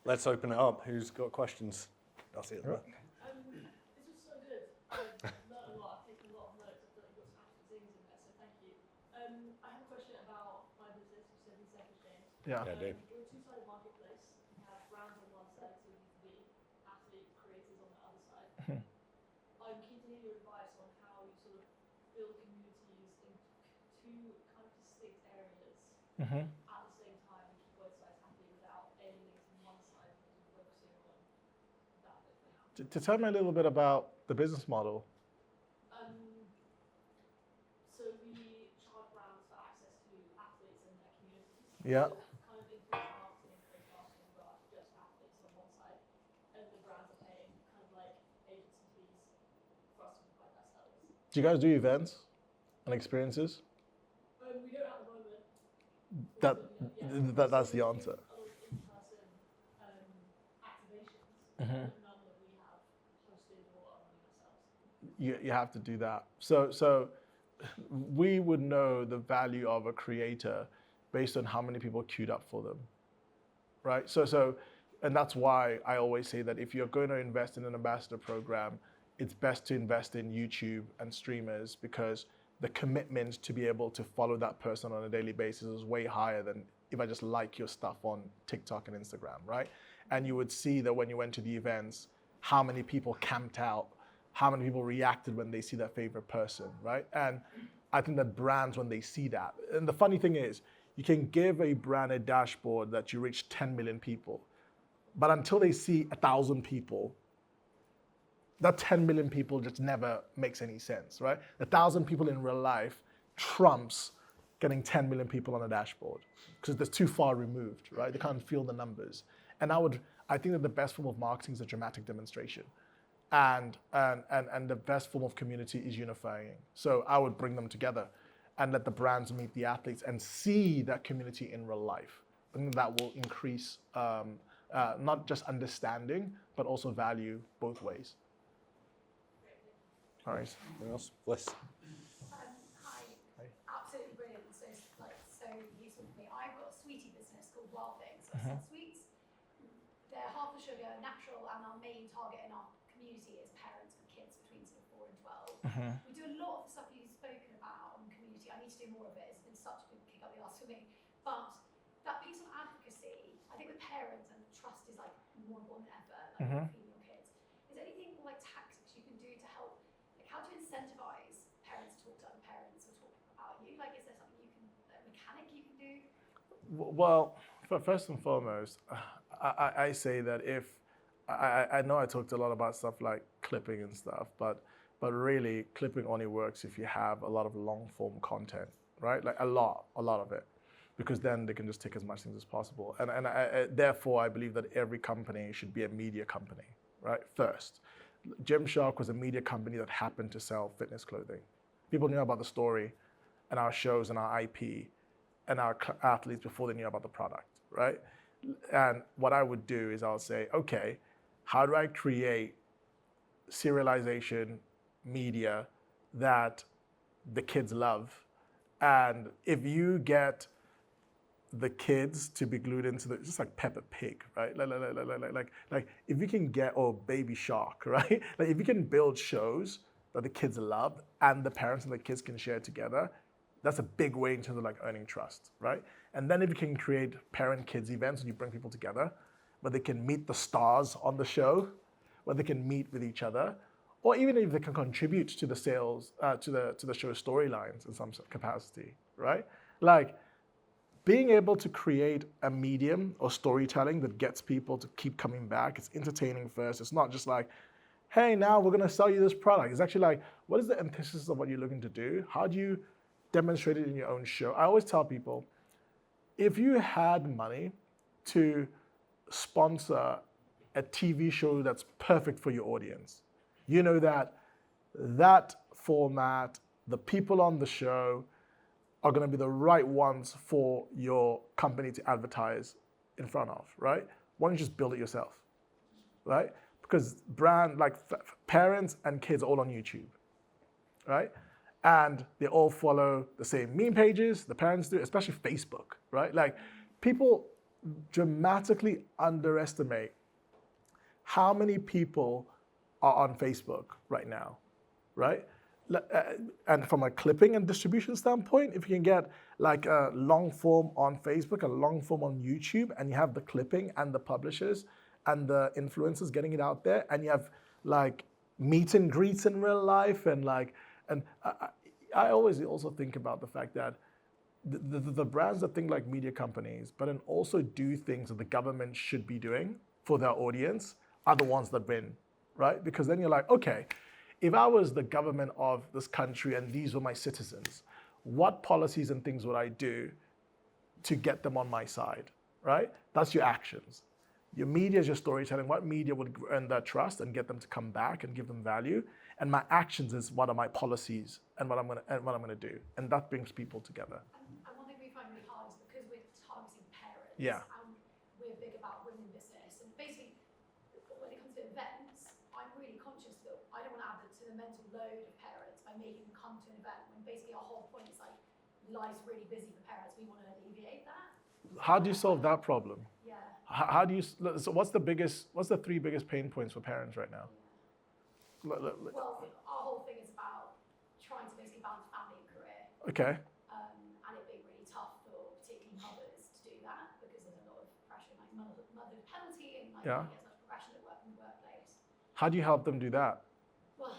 Let's open it up. Who's got questions? I'll see it. Right. This was so good. I've learned a lot. I've taken a lot of notes. I feel like you've got some actual things in there, so thank you. I have a question about my business, which said in second James. Yeah. Yeah, Dave. We're a two-sided marketplace. We have brands on one side, so we can be athlete creators on the other side. I'm keen to hear your advice on how you sort of build communities in two kind of distinct areas at the same time and keep both sides happy without alienating one side because we're focusing on that bit for now. To tell me a little bit about the business model. So we charge brands for access to athletes and their communities. Yeah. So kind of influencer marketing, but just athletes on one side, and the brands are paying kind of like agency fees for us to provide that service. Do you guys do events and experiences? We don't at the moment. That's the answer. A lot of in-person activations, but none that we have hosted or are running ourselves. You have to do that. So we would know the value of a creator based on how many people queued up for them, right? So, and that's why I always say that if you're going to invest in an ambassador program, it's best to invest in YouTube and streamers because the commitment to be able to follow that person on a daily basis is way higher than if I just like your stuff on TikTok and Instagram, right? And you would see that when you went to the events, how many people camped out, how many people reacted when they see their favorite person, right? And I think that brands, when they see that, and the funny thing is, you can give a brand a dashboard that you reach 10 million people, but until they see 1,000 people, that 10 million people just never makes any sense, right? 1,000 people in real life trumps getting 10 million people on a dashboard because they're too far removed, right? They can't feel the numbers. And I think that the best form of marketing is a dramatic demonstration. And the best form of community is unifying. So I would bring them together and let the brands meet the athletes and see that community in real life. I think that will increase not just understanding, but also value both ways. All right. Anyone else? Bliss. Hi. Absolutely brilliant. So useful for me. I've got a sweetie business called Wild Things. I sell sweets. They're half the sugar, natural, and our main target in our community is parents with kids between sort of 4 and 12. We do a lot of the stuff you've spoken about on community. I need to do more of it. It's been such a big kick up the arse for me. But that piece on advocacy, I think with parents and trust is like more important than ever, like feeding your kids. Is there anything like tactics you can do to help? How do you incentivize parents to talk to other parents or talk about you? Like, is there something you can, a mechanic you can do? Well, first and foremost, I say that if, I know I talked a lot about stuff like clipping and stuff, but really clipping only works if you have a lot of long form content, right? Like a lot of it, because then they can just take as much things as possible. And therefore, I believe that every company should be a media company, right? First. Gymshark was a media company that happened to sell fitness clothing. People knew about the story and our shows and our IP and our athletes before they knew about the product, right? And what I would do is I'll say, okay, how do I create serialization media that the kids love. And if you get the kids to be glued into just like Peppa Pig, right? Like if you can get, or Baby Shark, right? Like if you can build shows that the kids love and the parents and the kids can share together, that's a big way in terms of like earning trust, right? And then if you can create parent-kids events and you bring people together, where they can meet the stars on the show, where they can meet with each other, or even if they can contribute to the sales, to the show storylines in some capacity, right? Like being able to create a medium or storytelling that gets people to keep coming back. It's entertaining first. It's not just like, hey, now we're gonna sell you this product. It's actually like, what is the antithesis of what you're looking to do? How do you demonstrate it in your own show? I always tell people, if you had money to sponsor a TV show that's perfect for your audience, you know that format, the people on the show are going to be the right ones for your company to advertise in front of, right? Why don't you just build it yourself, right? Because parents and kids are all on YouTube, right? And they all follow the same meme pages, the parents do, especially Facebook, right? Like people dramatically underestimate how many people are on Facebook right now, right? And from a clipping and distribution standpoint, if you can get like a long form on Facebook, a long form on YouTube, and you have the clipping and the publishers and the influencers getting it out there, and you have like meet and greets in real life, and I always also think about the fact that the brands that think like media companies, but then also do things that the government should be doing for their audience are the ones that win, right? Because then you're like, okay, if I was the government of this country and these were my citizens, what policies and things would I do to get them on my side, right? That's your actions. Your media is your storytelling. What media would earn their trust and get them to come back and give them value? And my actions is what are my policies and what I'm gonna do, and that brings people together. And one thing we find really hard is because we're targeting parents. Yeah. And we're big about women business, and basically when it comes to events, I'm really conscious that I don't want to add to the mental load of parents by making them come to an event when basically our whole point is like life's really busy for parents. We want to alleviate that. How do you solve that problem? Yeah. How do you? So what's the three biggest pain points for parents right now? Well, our whole thing is about trying to basically balance family and career. Okay. And it being really tough for particularly mothers to do that because there's a lot of pressure, like mother penalty and like Yeah. you get such progression at work in the workplace. How do you help them do that? Well,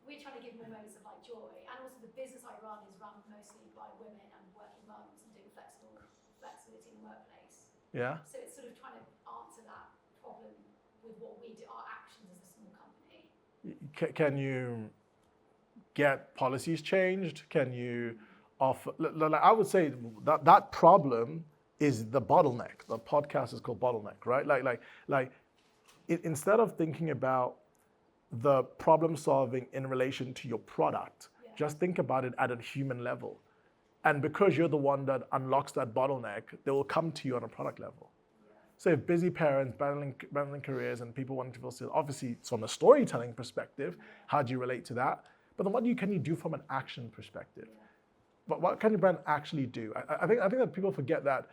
we're trying to give more moments of like joy, and also the business I run is run mostly by women and working mums and doing flexibility in the workplace. Yeah. So it's sort of trying to answer that problem with what we do, our actions as a small company. Can you get policies changed? Can you offer? I would say that problem is the bottleneck. The podcast is called Bottleneck, right? Instead of thinking about the problem solving in relation to your product, just think about it at a human level. And because you're the one that unlocks that bottleneck, they will come to you on a product level. So if busy parents, battling careers, and people wanting to feel still, obviously it's from a storytelling perspective, how do you relate to that? But then what can you do from an action perspective? But what can your brand actually do? I think that people forget that.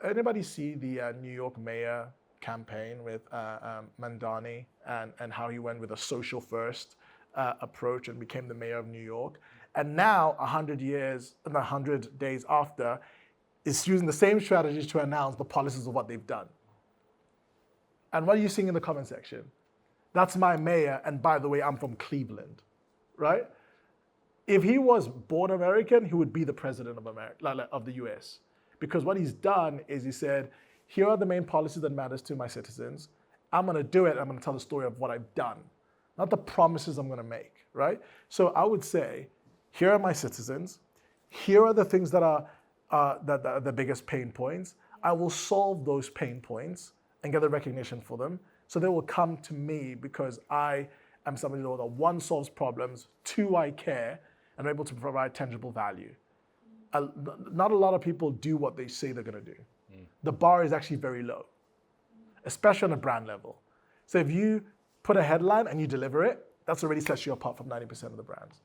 Anybody see the New York mayor campaign with Mandani and how he went with a social first approach and became the mayor of New York? And now, 100 days after, is using the same strategies to announce the policies of what they've done. And what are you seeing in the comment section? That's my mayor, and by the way, I'm from Cleveland, right? If he was born American, he would be the president of America, of the US. Because what he's done is he said, here are the main policies that matters to my citizens. I'm gonna do it, I'm gonna tell the story of what I've done, not the promises I'm gonna make, right? So I would say, here are my citizens, here are the things that are the biggest pain points. I will solve those pain points and get the recognition for them. So they will come to me because I am somebody that one, solves problems, two, I care, and I'm able to provide tangible value. Not a lot of people do what they say they're gonna do. The bar is actually very low, especially on a brand level. So if you put a headline and you deliver it, that's already sets you apart from 90% of the brands.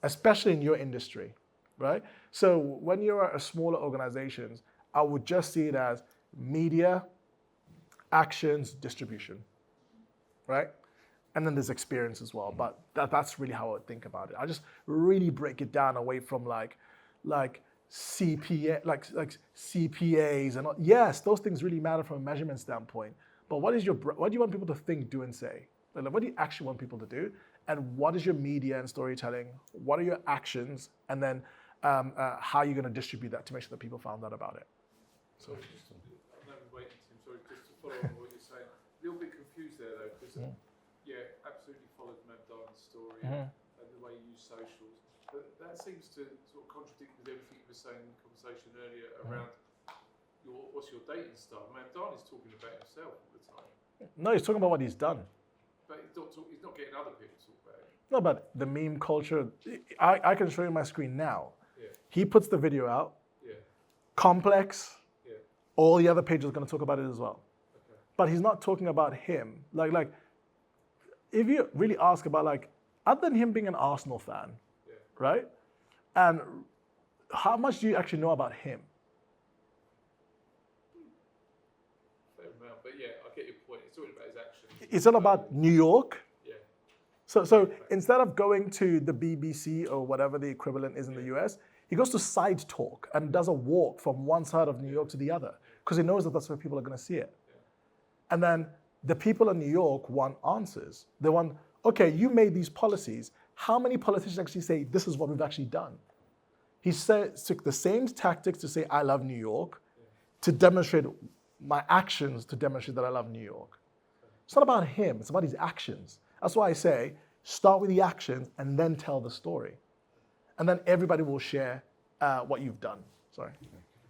especially in your industry, right? So when you're a smaller organizations, I would just see it as media, actions, distribution, right? And then there's experience as well. But that's really how I would think about it. I just really break it down away from like CPA, like CPAs and all. Yes, those things really matter from a measurement standpoint. But what do you want people to think, do, and say? Like, what do you actually want people to do? And what is your media and storytelling? What are your actions? And then how are you going to distribute that to make sure that people found out about it? So I'm waiting, Tim. Sorry, just to follow on what you're saying. A little bit confused there though, because absolutely followed Matt Darden's story and the way you use socials. But that seems to sort of contradict with everything you were saying in the conversation earlier around what's your dating style. Matt Darden is talking about himself all the time. No, he's talking about what he's done. But he's not getting other people to talk about it. No, but the meme culture, I can show you my screen now. Yeah. He puts the video out. Yeah. Complex. Yeah. All the other pages are going to talk about it as well. Okay. But he's not talking about him. Like, if you really ask about other than him being an Arsenal fan, right? And how much do you actually know about him? Fair amount, but yeah, I get your point. It's talking about his actions. It's all about New York. Yeah. So instead of going to the BBC or whatever the equivalent is in the US, he goes to Side Talk and does a walk from one side of New York to the other because he knows that that's where people are going to see it. Yeah. And then the people in New York want answers. They want, okay, you made these policies. How many politicians actually say, this is what we've actually done? He took the same tactics to say, I love New York, to demonstrate my actions to demonstrate that I love New York. It's not about him, it's about his actions. That's why I say, start with the actions and then tell the story. And then everybody will share what you've done. Sorry.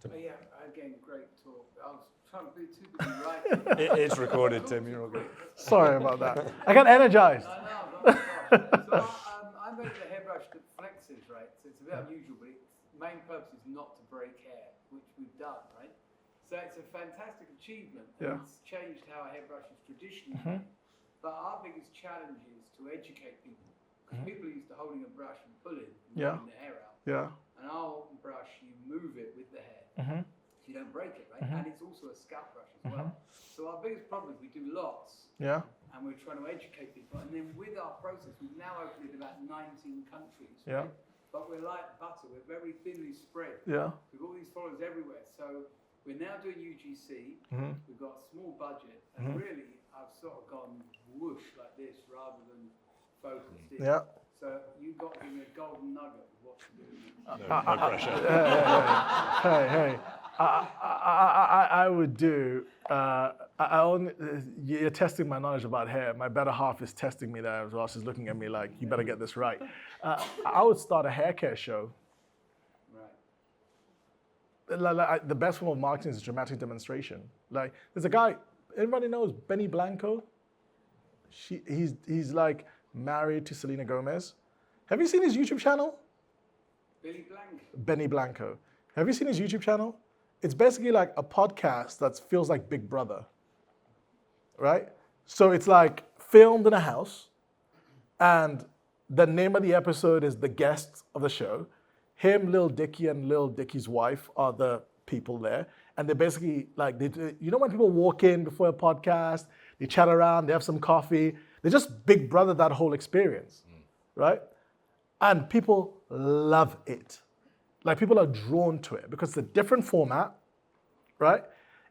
Yeah, again, great talk. I was trying to be too busy writing. It's recorded, Tim. You're all good. Sorry about that. I got energized. I know, so I made a hairbrush that flexes, right? So it's a bit unusual, but its main purpose is not to break hair, which we've done, right? So it's a fantastic achievement. And it's changed how a hairbrush is traditionally made. But our biggest challenge is to educate people. Because people are used to holding a brush and pulling and pulling the hair out. Yeah. And our brush, you move it with the hair. So you don't break it, right? And it's also a scalp brush as well. So our biggest problem is we do lots. Yeah. And we're trying to educate people. And then with our process, we've now opened in about 19 countries. Yeah. Right? But we're like butter. We're very thinly spread. Yeah. We've got all these followers everywhere. So we're now doing UGC. We've got a small budget. And really, I've sort of gone whoosh like this rather than focused in. Yeah. So you've got to give me a golden nugget of what to do. No pressure. Hey. I would do. You're testing my knowledge about hair. My better half is testing me there as well. She's looking at me like, you better get this right. I would start a hair care show. Right. The best form of marketing is dramatic demonstration. Like, there's a guy, everybody knows Benny Blanco. He's like married to Selena Gomez. Have you seen his YouTube channel? Billy Blank. Benny Blanco. Have you seen his YouTube channel? It's basically like a podcast that feels like Big Brother, right? So it's like filmed in a house, and the name of the episode is the guests of the show. Him, Lil Dicky, and Lil Dicky's wife are the people there. And they basically, like, you know when people walk in before a podcast, they chat around, they have some coffee, they just Big Brother that whole experience, right? And people love it. Like, people are drawn to it because it's a different format, right?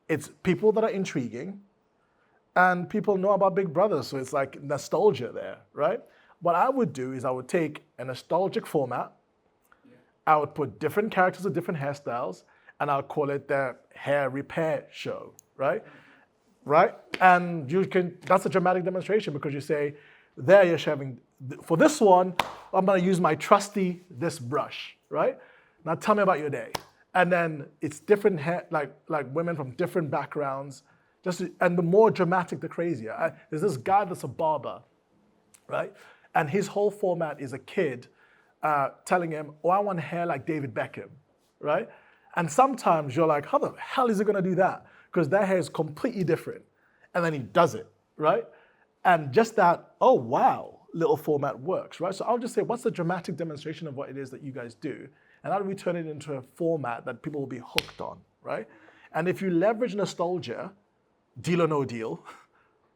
It's people that are intriguing, and people know about Big Brother, so it's like nostalgia there, right? What I would do is I would take a nostalgic format, I would put different characters with different hairstyles, and I'll call it the hair repair show, right? Right? And that's a dramatic demonstration because you say, there you're shaving, for this one, I'm gonna use my trusty, this brush, right? Now tell me about your day. And then it's different hair, like women from different backgrounds, and the more dramatic, the crazier. There's this guy that's a barber, right? And his whole format is a kid telling him, oh, I want hair like David Beckham, right? And sometimes you're like, how the hell is he gonna do that? Because their hair is completely different. And then he does it, right? And just that, oh, wow. little format works, right? So I'll just say, what's the dramatic demonstration of what it is that you guys do? And how do we turn it into a format that people will be hooked on, right? And if you leverage nostalgia, Deal or No Deal,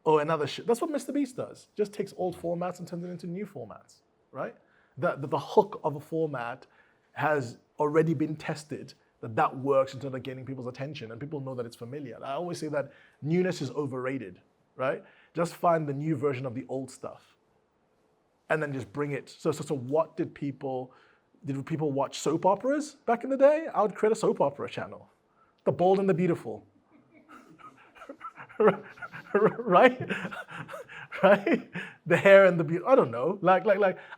or another shit, that's what Mr. Beast does. Just takes old formats and turns it into new formats, right? The hook of a format has already been tested, that works in terms of getting people's attention, and people know that it's familiar. I always say that newness is overrated, right? Just find the new version of the old stuff, and then just bring it. So what did people watch soap operas back in the day? I would create a soap opera channel, The Bold and the Beautiful, right? Right? The Hair and the Beauty. I don't know. Like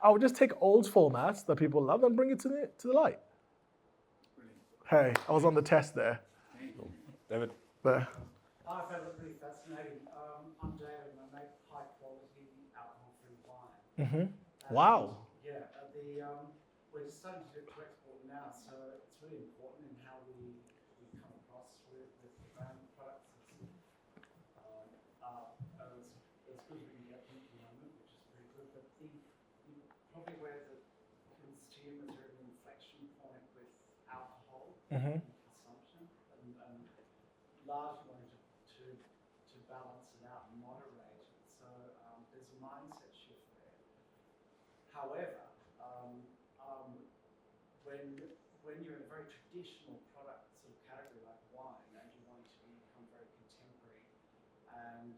I would just take old formats that people love and bring it to the light. Hey, I was on the test there. David? But, I found it really fascinating. I'm David and I make high quality alcohol-free wine. wow. Yeah, we're starting to export now, so it's really important in how we come across with the brand products. It's good we can get into the moment, which is pretty good, but probably where the consumers are at an inflection point with alcohol consumption and largely wanting to balance it out and moderate it. So there's a mindset shift there. However, when you're in a very traditional product sort of category like wine and you want it to become very contemporary, and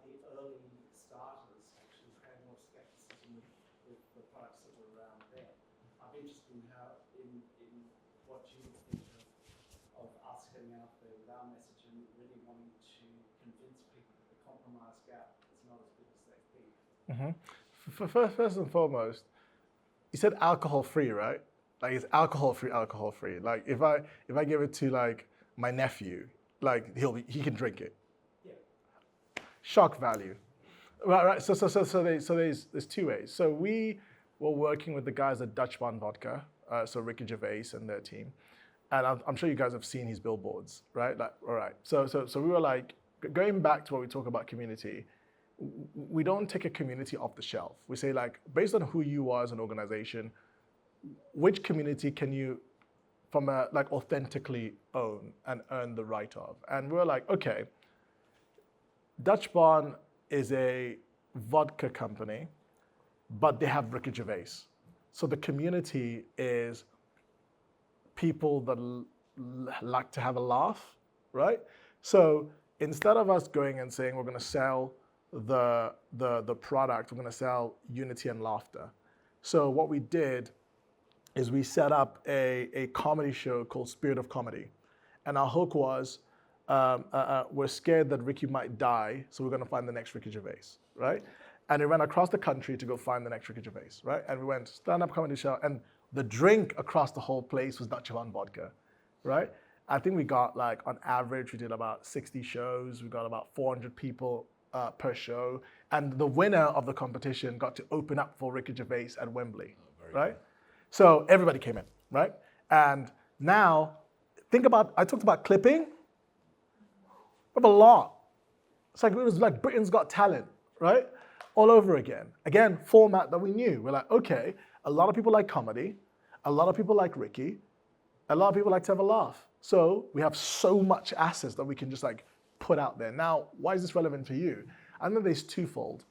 the early starters actually create more skepticism with the products that were around then. I'm interested in what you think of us getting out there with our message and really wanting to convince people that the compromise gap is not as big as they think. First and foremost, you said alcohol-free, right? Like it's alcohol-free. Like if I give it to like my nephew, like he can drink it. Yeah. Shock value. Right. So there's two ways. So we were working with the guys at Dutch Barn Vodka, so Ricky Gervais and their team, and I'm sure you guys have seen his billboards, right? Like, all right. So we were like, going back to what we talk about community, we don't take a community off the shelf. We say like, based on who you are as an organization, which community can you, like authentically own and earn the right of? And we're like, okay, Dutch Barn is a vodka company, but they have Ricky Gervais. So the community is people that like to have a laugh, right? So instead of us going and saying we're going to sell the product, we're going to sell unity and laughter. So what we did is we set up a comedy show called Spirit of Comedy. And our hook was, we're scared that Ricky might die, so we're gonna find the next Ricky Gervais, right? And we went across the country to go find the next Ricky Gervais, right? And we went stand-up comedy show, and the drink across the whole place was Dutch Barn vodka, right? I think we got like, on average, we did about 60 shows. We got about 400 people per show. And the winner of the competition got to open up for Ricky Gervais at Wembley, right? Cool. So everybody came in, right? And now, I talked about clipping. We have a lot. It was like Britain's Got Talent, right? All over again. Again, format that we knew. We're like, okay, a lot of people like comedy. A lot of people like Ricky. A lot of people like to have a laugh. So we have so much assets that we can just like put out there. Now, why is this relevant for you? I think there's twofold.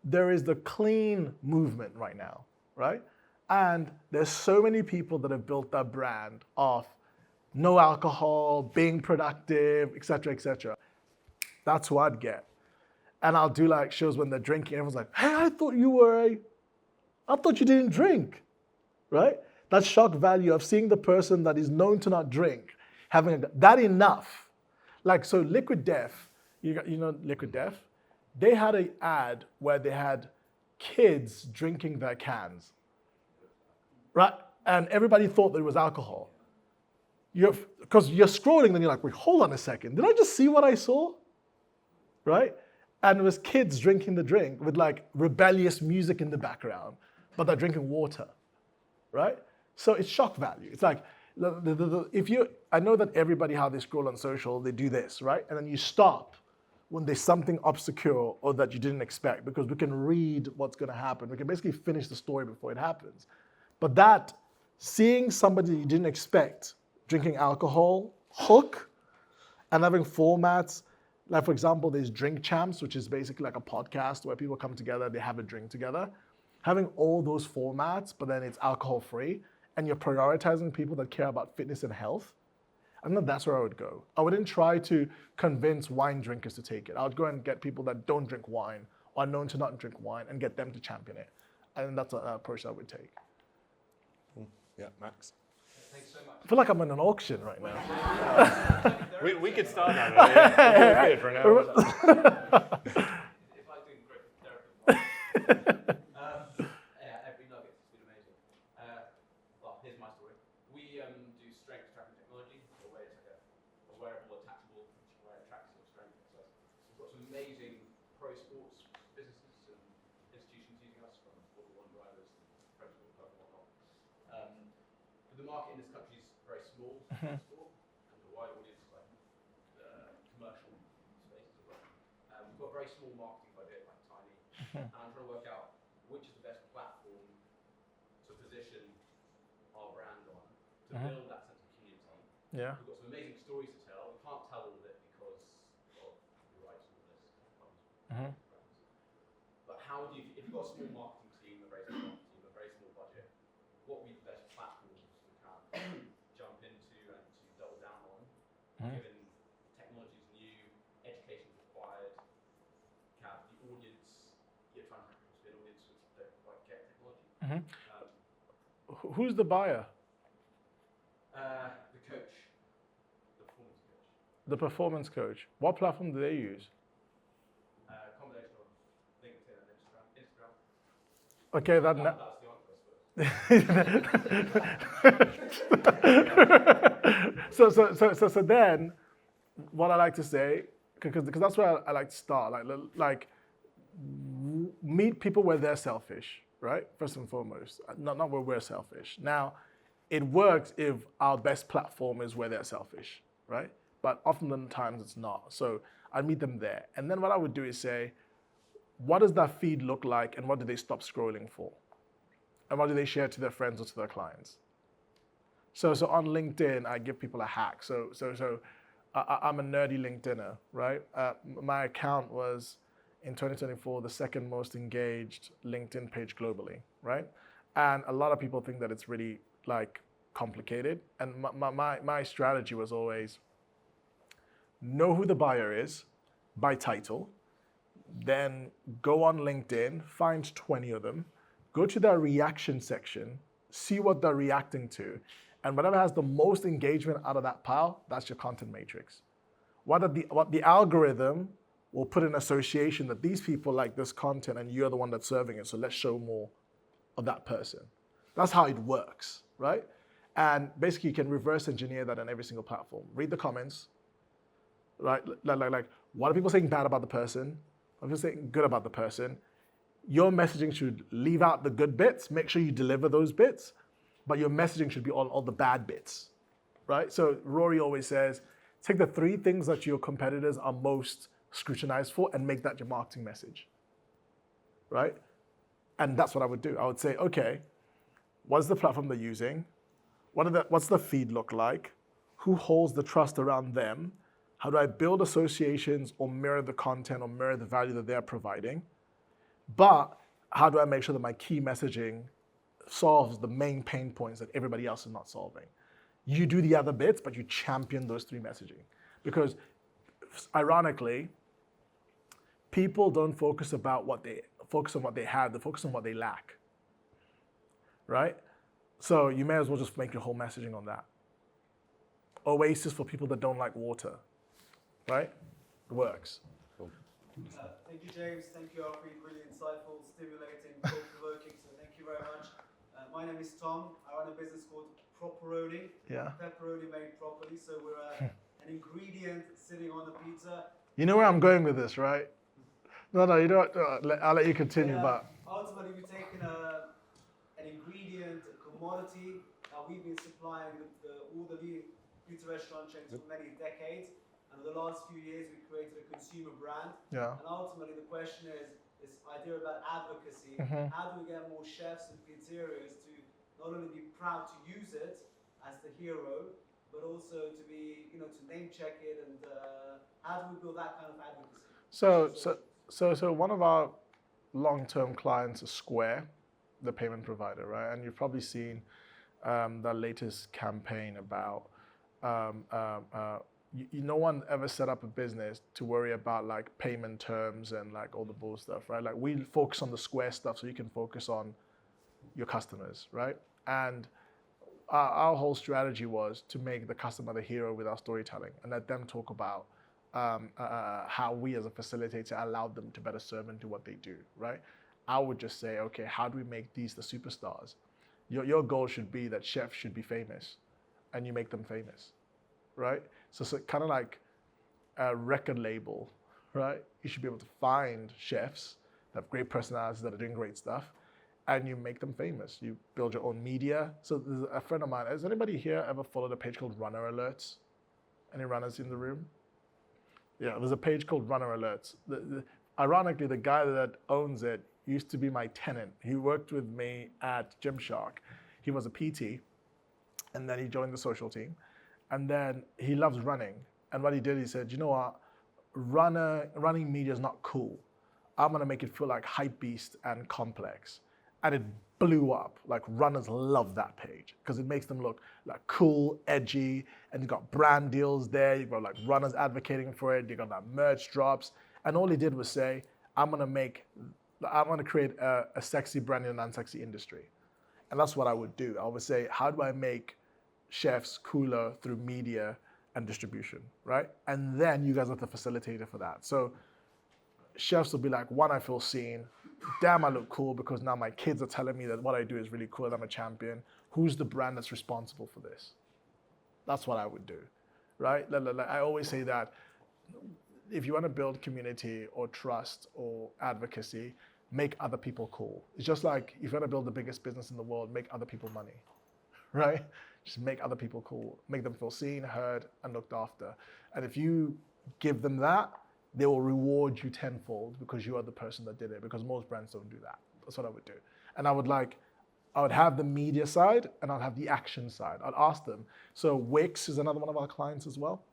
There is the clean movement right now, right? And there's so many people that have built their brand off no alcohol, being productive, et cetera, et cetera. That's who I'd get. And I'll do like shows when they're drinking. Everyone's like, hey, I thought you didn't drink, right? That shock value of seeing the person that is known to not drink, having that enough. Like, so Liquid Death, you know Liquid Death? They had an ad where they had kids drinking their cans, right? And everybody thought that it was alcohol. Because you're scrolling, then you're like, wait, hold on a second. Did I just see what I saw? Right? And it was kids drinking the drink with like rebellious music in the background, but they're drinking water, right? So it's shock value. It's like, I know that everybody, how they scroll on social, they do this, right? And then you stop when there's something obscure or that you didn't expect, because we can read what's going to happen. We can basically finish the story before it happens. But that, seeing somebody you didn't expect drinking alcohol, hook, and having formats, like for example, there's Drink Champs, which is basically like a podcast where people come together, they have a drink together. Having all those formats, but then it's alcohol free, and you're prioritizing people that care about fitness and health, I think that's where I would go. I wouldn't try to convince wine drinkers to take it. I would go and get people that don't drink wine or are known to not drink wine and get them to champion it. I think that's an approach I would take. Yeah, Max. Thanks so much. I feel like I'm in an auction right now. We could start now. Yeah. We'll for an hour. If I do grip therapy, every nugget has been amazing. Well, here's my story. We do strength tracking technology, where it's like a wearable, attachable, where it tracks your strength exercise. We've got some amazing pro sports businesses and institutions using us, from Formula One drivers, French Club, and whatnot. But the market in this country is very small for sport, and the wide audience, like commercial space as well. We've got a very small marketing budget, like tiny, and I'm trying to work out which is the best platform to position our brand on, to build that sense of community. Yeah. We've got some amazing stories to tell. We can't tell all of it because of the rights and all this comes from brands. But how do you, if you've got a small marketing team, a very small marketing team, a very small budget, what would be the best platforms to kind of jump into and to double down on, given technology is new, education is required, kind of the audience, you're trying to be an audience which don't quite get technology. Who's the buyer? The coach, the performance coach. The performance coach. What platform do they use? Combination of LinkedIn and Instagram. Okay, That's the answer, so then, what I like to say, because that's where I like to start, like meet people where they're selfish, right? First and foremost, not where we're selfish. Now, it works if our best platform is where they're selfish, right? But often the times it's not. So I meet them there. And then what I would do is say, what does that feed look like and what do they stop scrolling for? And what do they share to their friends or to their clients? So on LinkedIn, I give people a hack. So I'm a nerdy LinkedIner, right? My account was, in 2024, the second most engaged LinkedIn page globally, right? And a lot of people think that it's really like complicated. And my strategy was always know who the buyer is by title, then go on LinkedIn, find 20 of them, go to their reaction section, see what they're reacting to, and whatever has the most engagement out of that pile, that's your content matrix. What the algorithm will put in association that these people like this content and you're the one that's serving it, so let's show more of that person. That's how it works, right? And basically you can reverse engineer that on every single platform. Read the comments, right? Like what are people saying bad about the person? What are people saying good about the person? Your messaging should leave out the good bits, make sure you deliver those bits, but your messaging should be on all the bad bits, right? So Rory always says, take the 3 things that your competitors are most scrutinized for and make that your marketing message, right? And that's what I would do. I would say, okay, what is the platform they're using? What's the feed look like? Who holds the trust around them? How do I build associations or mirror the content or mirror the value that they're providing? But how do I make sure that my key messaging solves the main pain points that everybody else is not solving? You do the other bits, but you champion those 3 messaging. Because ironically, people don't focus on what they have, they focus on what they lack, right? So you may as well just make your whole messaging on that. Oasis for people that don't like water, right? It works. Thank you, James. Thank you, Elfried. Really insightful, stimulating, thought-provoking. So thank you very much. My name is Tom. I run a business called Properoni. Yeah. Pepperoni made properly. So we're an ingredient sitting on the pizza. You know where I'm going with this, right? No, you don't. I'll let you continue, but Ultimately, we've taken an ingredient, a commodity that we've been supplying all the pizza restaurant chains for many decades, And over the last few years, we created a consumer brand. Yeah. And ultimately, the question is this idea about advocacy. How do we get more chefs and pizzerias to not only be proud to use it as the hero, but also to be, to name check it, and how do we build that kind of advocacy? So one of our long-term clients is Square, the payment provider, right? And you've probably seen the latest campaign about no one ever set up a business to worry about like payment terms and like all the bull stuff, right? Like we focus on the Square stuff so you can focus on your customers, right? And our whole strategy was to make the customer the hero with our storytelling and let them talk about how we as a facilitator allowed them to better serve and do what they do, right? I would just say, okay, how do we make these the superstars? Your goal should be that chefs should be famous and you make them famous, right? So kind of like a record label, right? You should be able to find chefs that have great personalities that are doing great stuff and you make them famous. You build your own media. So there's a friend of mine, has anybody here ever followed a page called Runner Alerts? Any runners in the room? Yeah, there's a page called Runner Alerts. Ironically, the guy that owns it used to be my tenant. He worked with me at Gymshark. He was a PT, and then he joined the social team. And then he loves running. And what he did, he said, you know what? Running media is not cool. I'm gonna make it feel like hypebeast and complex. And it blew up. Like runners love that page because it makes them look like cool, edgy, and you've got brand deals there. You've got like runners advocating for it. You've got that merch drops. And all he did was say, I'm gonna create a sexy brand in an unsexy industry. And that's what I would do. I would say, how do I make chefs cooler through media and distribution, right? And then you guys are the facilitator for that. So chefs will be like, one, I feel seen. Damn, I look cool because now my kids are telling me that what I do is really cool and I'm a champion. Who's the brand that's responsible for this? That's what I would do, right? I always say that if you want to build community or trust or advocacy, make other people cool. It's just like if you want to build the biggest business in the world, make other people money, right? Just make other people cool, make them feel seen, heard, and looked after. And if you give them that, they will reward you tenfold because you are the person that did it, because most brands don't do that. That's what I would do. And I would have the media side and I'd have the action side. I'd ask them. So Wix is another one of our clients as well.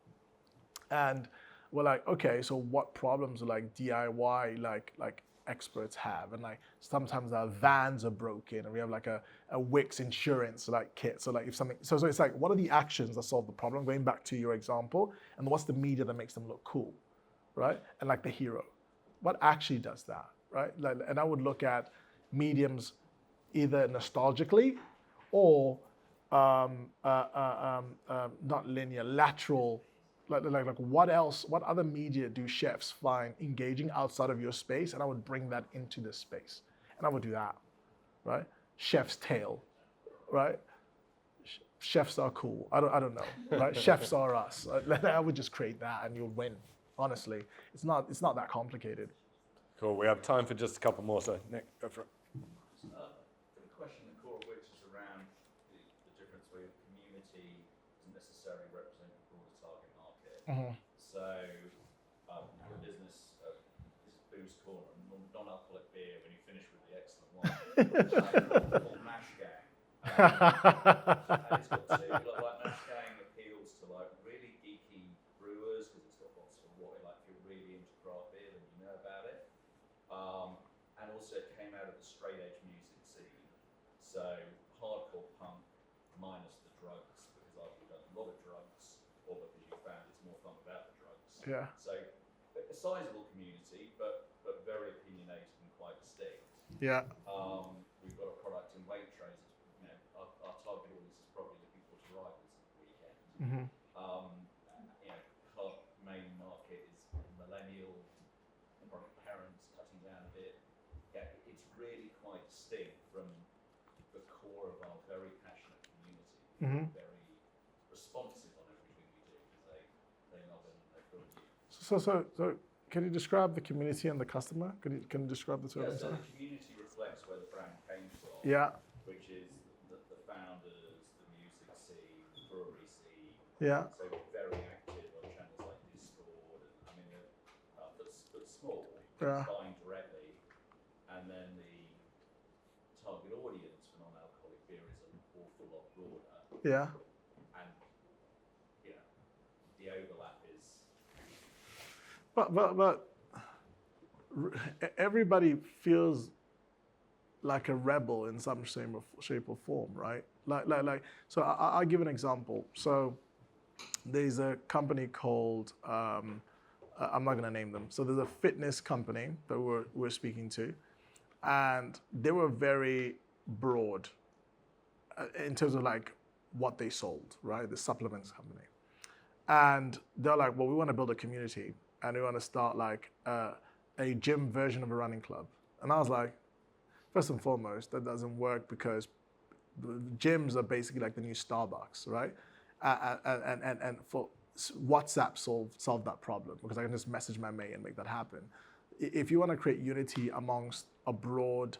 And we're like, okay, so what problems do like DIY like experts have? And like sometimes our vans are broken and we have like a Wix insurance like kit. So like if something, so it's like, what are the actions that solve the problem? Going back to your example, and what's the media that makes them look cool, right? And like the hero, what actually does that, right? Like, and I would look at mediums either nostalgically or not linear, lateral. Like what else, what other media do chefs find engaging outside of your space? And I would bring that into this space. And I would do that, right? Chef's tale, right? Chefs are cool. I don't know, right? Chefs are us. I would just create that and you'll win. Honestly, it's not that complicated. Cool, we have time for just a couple more, so Nick, go for it. The question, the core of which is around the difference where community doesn't necessarily represent a broader target market. So, your business, this is Boo's Corner, non-alcoholic beer when you finish with the excellent wine, called Mash Gang. And it's got two, like Mash Gang appeals to like really geeky brewers because it's got lots of what, like if you're really into craft beer, then you know about it. And also it came out of the straight edge music scene. So hardcore punk minus the drugs, because I've done a lot of drugs, or because you found it's more fun without the drugs. Yeah. So a sizable community, but very opinionated and quite distinct. Yeah. We've got a product in Waitrose. You know, our target audience is probably looking forward to Rivals at the weekend. You know, our main market is millennial, probably parents cutting down a bit. Yeah, it's really quite distinct from the core of our very passionate community. Very responsive on everything we do because they love it and they feel it. So can you describe the community and the customer? Can you describe the two of them? So the community reflects where the brand came from. Yeah. Which is the founders, the music scene, the brewery scene. Yeah. So very active on channels like Yeah. buying directly, and then the target audience for non-alcoholic beer is an awful lot broader, Yeah. and the overlap is. But everybody feels like a rebel in some shape or form, right? Like. So I'll give an example. So there's a company called I'm not gonna name them. So there's a fitness company that we're speaking to, and they were very broad in terms of like what they sold, right? The supplements company, and they're like, well, we want to build a community, and we want to start like a gym version of a running club. And I was like, first and foremost, that doesn't work because the gyms are basically like the new Starbucks, right? And for WhatsApp solved that problem because I can just message my mate and make that happen. If you want to create unity amongst a broad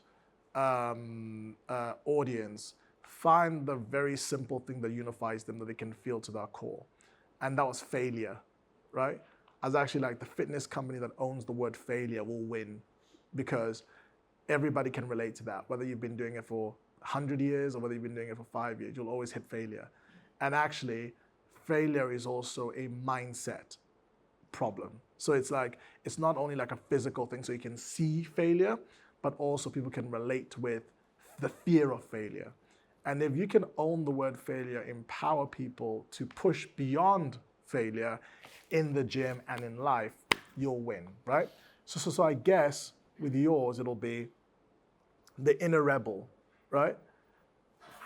audience, find the very simple thing that unifies them that they can feel to their core. And that was failure, right? I was actually like, the fitness company that owns the word failure will win because everybody can relate to that. Whether you've been doing it for 100 years or whether you've been doing it for 5 years, you'll always hit failure. And actually, failure is also a mindset problem. So it's like, it's not only like a physical thing, so you can see failure, but also people can relate with the fear of failure. And if you can own the word failure, empower people to push beyond failure in the gym and in life, you'll win, right? So I guess with yours, it'll be the inner rebel, right?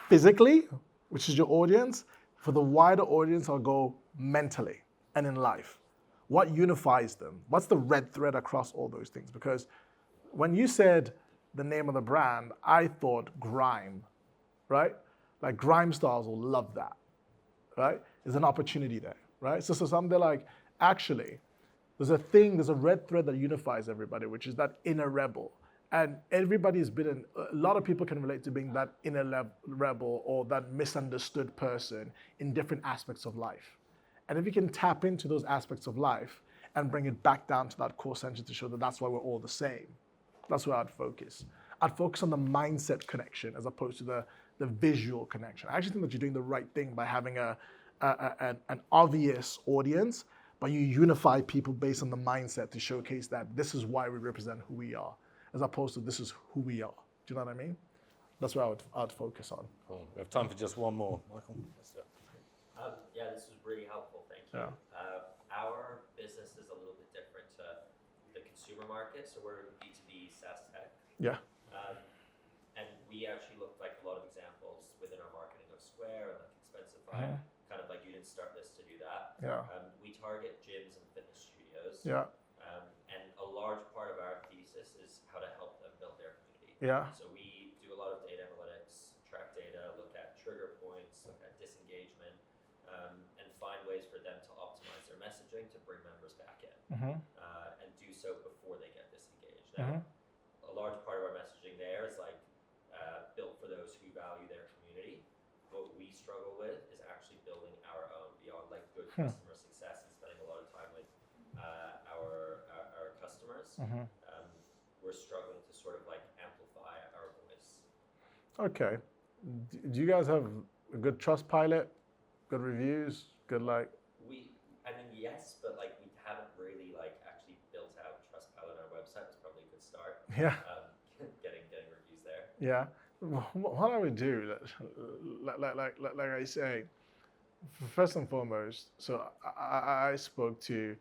Physically, which is your audience. For the wider audience, I'll go mentally and in life. What unifies them? What's the red thread across all those things? Because when you said the name of the brand, I thought grime, right? Like grime stars will love that, right? There's an opportunity there, right? So some they're like, actually, there's a red thread that unifies everybody, which is that inner rebel. And everybody's been a lot of people can relate to being that inner rebel or that misunderstood person in different aspects of life. And if you can tap into those aspects of life and bring it back down to that core center to show that that's why we're all the same, that's where I'd focus. I'd focus on the mindset connection as opposed to the visual connection. I actually think that you're doing the right thing by having an obvious audience, but you unify people based on the mindset to showcase that this is why we represent who we are, as opposed to this is who we are. Do you know what I mean? That's what I'd focus on. Cool. We have time for just one more. Michael? Yeah, this was really helpful. Thank you. Yeah. Our business is a little bit different to the consumer market, so we're B2B SaaS tech. Yeah. And we actually looked like a lot of examples within our marketing of Square and like Expensify, kind of like you didn't start this to do that. Yeah. We target gyms and fitness studios. Yeah. And a large part of our thesis is how to help them build their community. Yeah. So we do a lot of data analytics, track data, look at trigger points, look at disengagement, and find ways for them to optimize their messaging to bring members back in, and do so before they get disengaged. Now, a large part of our messaging there is like built for those who value their community. What we struggle with is actually building our own beyond like good customer success and spending a lot of time with our customers. We're struggling to sort of like amplify our voice. Okay. Do you guys have a good Trustpilot? Good reviews? Good like? I mean, yes, but like we haven't really like actually built out Trustpilot on our website. It's probably a good start. Yeah. Getting reviews there. Yeah. What I would do, like I say, first and foremost, so I spoke to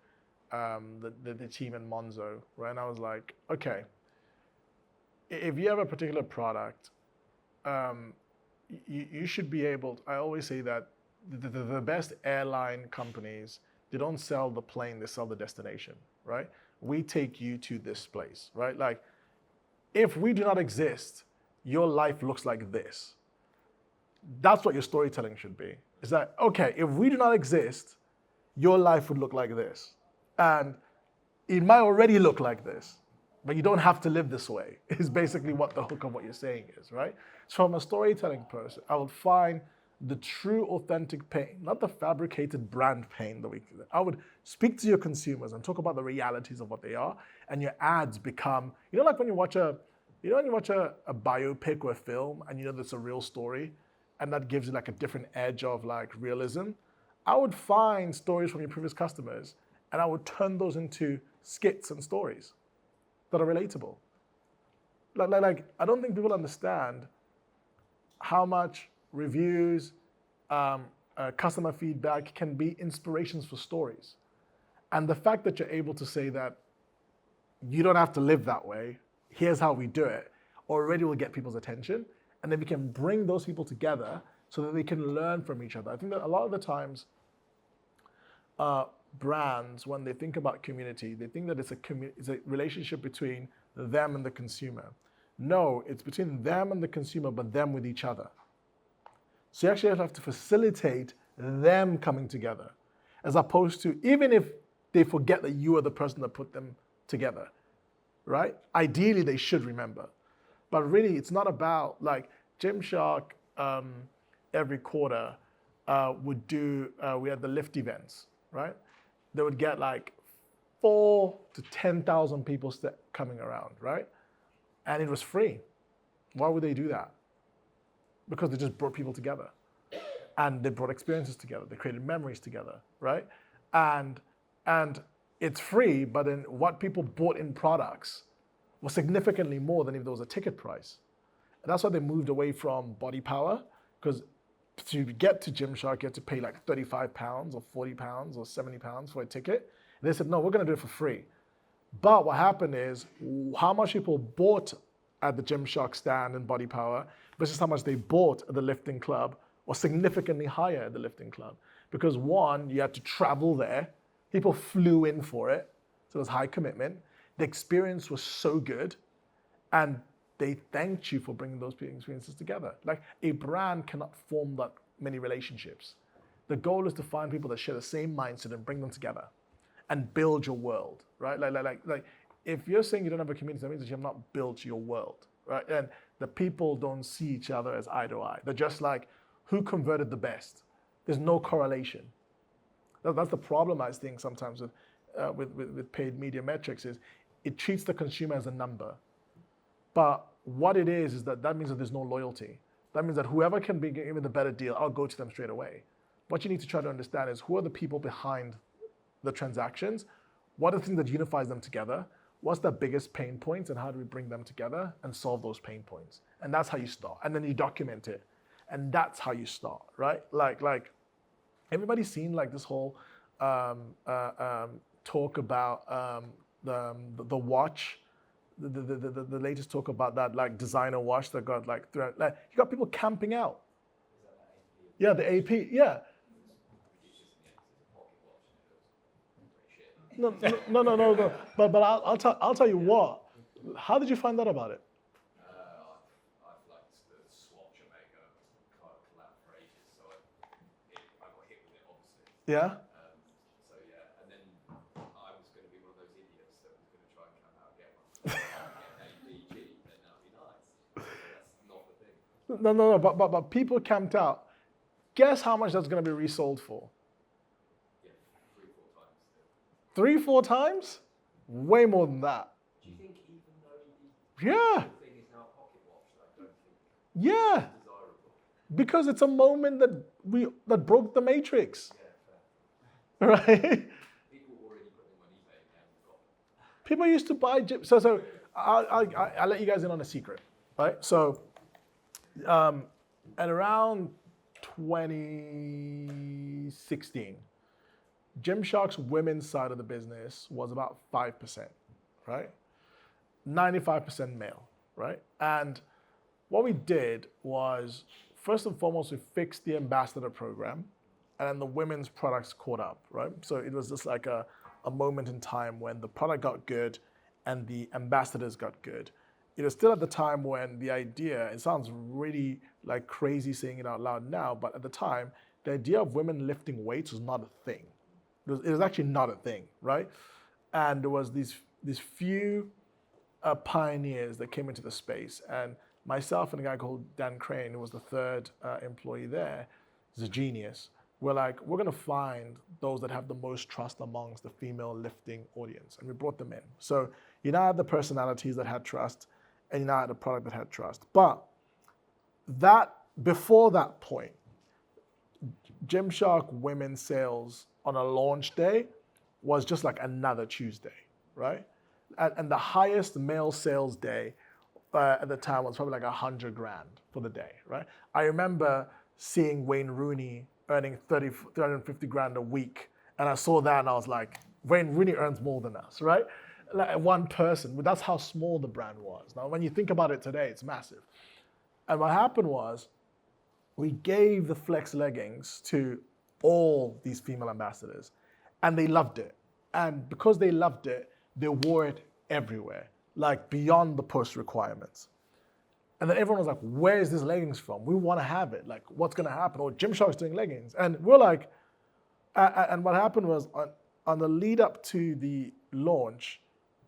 the team in Monzo, right? And I was like, okay, if you have a particular product, you should be able to, I always say that the best airline companies, they don't sell the plane, they sell the destination, right? We take you to this place, right? Like, if we do not exist, your life looks like this. That's what your storytelling should be. Is that, okay, if we do not exist, your life would look like this. And it might already look like this, but you don't have to live this way, is basically what the hook of what you're saying is, right? So from a storytelling person, I would find the true authentic pain, not the fabricated brand pain that I would speak to your consumers and talk about the realities of what they are, and your ads become, like when you watch a biopic or a film and that's a real story, and that gives you like a different edge of like realism. I would find stories from your previous customers and I would turn those into skits and stories that are relatable. Like I don't think people understand how much reviews, customer feedback can be inspirations for stories. And the fact that you're able to say that you don't have to live that way, here's how we do it, already will get people's attention. And then we can bring those people together so that they can learn from each other. I think that a lot of the times, brands, when they think about community, they think that it's a relationship between them and the consumer. No, it's between them and the consumer, but them with each other. So you actually have to facilitate them coming together, as opposed to, even if they forget that you are the person that put them together, right? Ideally, they should remember. But really, it's not about, like, Gymshark every quarter would do, we had the lift events, right? They would get like 4,000 to 10,000 people coming around, right? And it was free. Why would they do that? Because they just brought people together. And they brought experiences together. They created memories together, right? And it's free, but then what people bought in products was significantly more than if there was a ticket price. And that's why they moved away from body power, because to get to Gymshark, you had to pay like £35 or £40 or £70 for a ticket. And they said, no, we're going to do it for free. But what happened is, how much people bought at the Gymshark stand in body power versus how much they bought at the lifting club was significantly higher at the lifting club. Because one, you had to travel there. People flew in for it. So it was high commitment. The experience was so good. And they thanked you for bringing those experiences together. Like, a brand cannot form that many relationships. The goal is to find people that share the same mindset and bring them together and build your world, right? Like if you're saying you don't have a community, that means that you have not built your world, right? And the people don't see each other as eye to eye. They're just like, who converted the best? There's no correlation. That's the problem I think sometimes with paid media metrics is it treats the consumer as a number. But what it is that means that there's no loyalty. That means that whoever can give me the better deal, I'll go to them straight away. What you need to try to understand is, who are the people behind the transactions? What are the things that unifies them together? What's their biggest pain points, and how do we bring them together and solve those pain points? And that's how you start. And then you document it. And that's how you start, right? Like everybody's seen like this whole talk about the watch, the latest talk about that like designer watch that got like thrown. Like, you got people camping out. Yeah, the AP. Yeah. No. But I'll tell you what. How did you find out about it? I've liked the Swatch Omega kind of collab for ages, so I got hit with it obviously. Yeah. So yeah, and then I was going to be one of those idiots that was going to try and come out and get one. Get ABG, then that'd be nice. That's not the thing. No. But people camped out. Guess how much that's going to be resold for? Yeah, 3-4 times. 3-4 times? Way more than that. Do you think even though the Yeah. thing is now a pocket watch, I don't think Yeah. It's desirable. Because it's a moment that broke the matrix. Yeah, fair. Right? People already put them on eBay and got them. People used to buy so I'll let you guys in on a secret, right? So at around 2016, Gymshark's women's side of the business was about 5%, right? 95% male, right? And what we did was, first and foremost, we fixed the ambassador program, and then the women's products caught up, right? So it was just like a moment in time when the product got good and the ambassadors got good. It was still at the time when the idea, it sounds really like crazy saying it out loud now, but at the time, the idea of women lifting weights was not a thing. It was actually not a thing, right? And there was these few pioneers that came into the space, and myself and a guy called Dan Crane, who was the third employee there, is a genius. We're like, we're gonna find those that have the most trust amongst the female lifting audience, and we brought them in. So you now had the personalities that had trust, and you now had the product that had trust. But that before that point, Gymshark women's sales on a launch day was just like another Tuesday, right? And the highest male sales day at the time was probably like 100 grand for the day, right? I remember seeing Wayne Rooney earning 350 grand a week, and I saw that and I was like, Wayne Rooney earns more than us, right? Like one person, but that's how small the brand was. Now, when you think about it today, it's massive. And what happened was, we gave the Flex leggings to all these female ambassadors, and they loved it. And because they loved it, they wore it everywhere, like beyond the post requirements. And then everyone was like, where is this leggings from? We want to have it. Like, what's going to happen? Oh, Gymshark's doing leggings. And we're like, and what happened was on the lead up to the launch,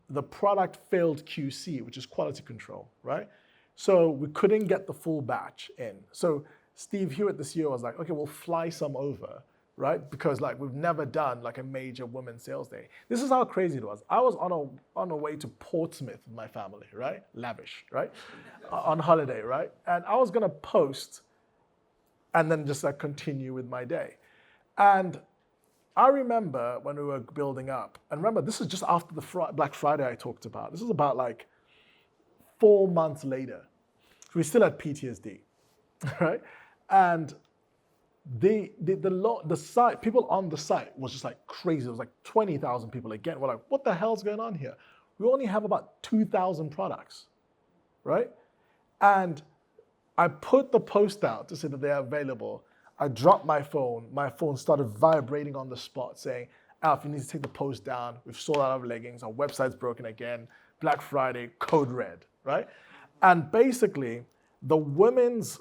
the product failed QC, which is quality control, right? So we couldn't get the full batch in. So Steve Hewitt, the CEO, was like, okay, we'll fly some over, right? Because like we've never done like a major women's sales day. This is how crazy it was. I was on a way to Portsmouth with my family, right? Lavish, right? On holiday, right? And I was gonna post and then just like continue with my day. And I remember when we were building up, and remember, this is just after the Black Friday I talked about. This is about like 4 months later. So we still had PTSD, right? And the site, people on the site was just like crazy. It was like 20,000 people again. We're like, what the hell's going on here? We only have about 2,000 products, right? And I put the post out to say that they are available. I dropped my phone. My phone started vibrating on the spot saying, Alf, you need to take the post down. We've sold out of leggings. Our website's broken again. Black Friday, code red, right? And basically, the women's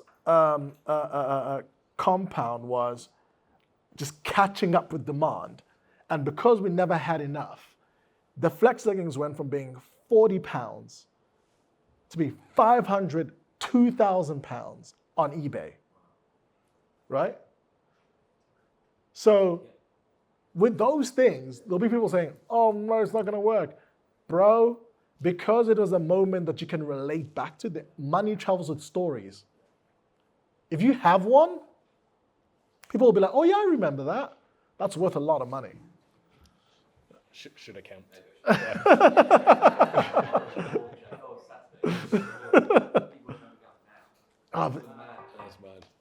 compound was just catching up with demand. And because we never had enough, the Flex leggings went from being 40 pounds to be 500, 2,000 pounds on eBay, right? So with those things, there'll be people saying, oh no, it's not gonna work. Bro, because it was a moment that you can relate back to, the money travels with stories. If you have one, people will be like, oh yeah, I remember that. That's worth a lot of money. Should account.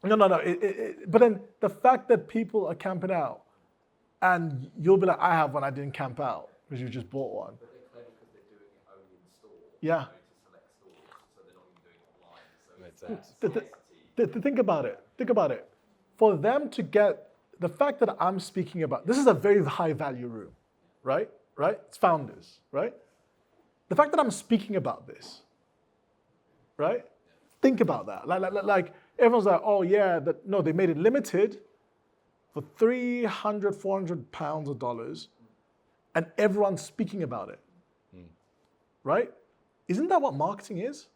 No. But then the fact that people are camping out, and you'll be like, I have one, I didn't camp out because you just bought one. But they're clever because they're doing it only in store. Yeah. To select stores, so they're not even doing it online. So Think about it. For them to get the fact that I'm speaking about, this is a very high value room, right? It's founders, right? The fact that I'm speaking about this, right? Think about that. Like everyone's like, oh yeah, no, they made it limited for 300, 400 pounds or dollars, and everyone's speaking about it, right? Isn't that what marketing is?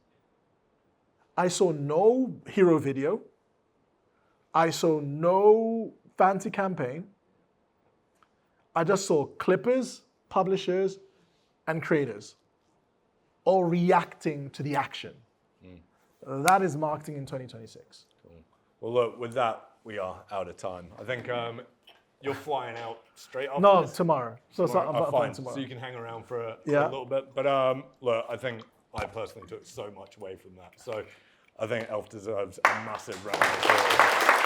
I saw no hero video. I saw no fancy campaign. I just saw clippers, publishers, and creators all reacting to the action. That is marketing in 2026. Cool. Well, look, with that, we are out of time. I think you're flying out straight after No, this? tomorrow. So Tomorrow. fine. So you can hang around for a Yeah. little bit. But look, I think I personally took so much away from that. So I think Elf deserves a massive round of applause.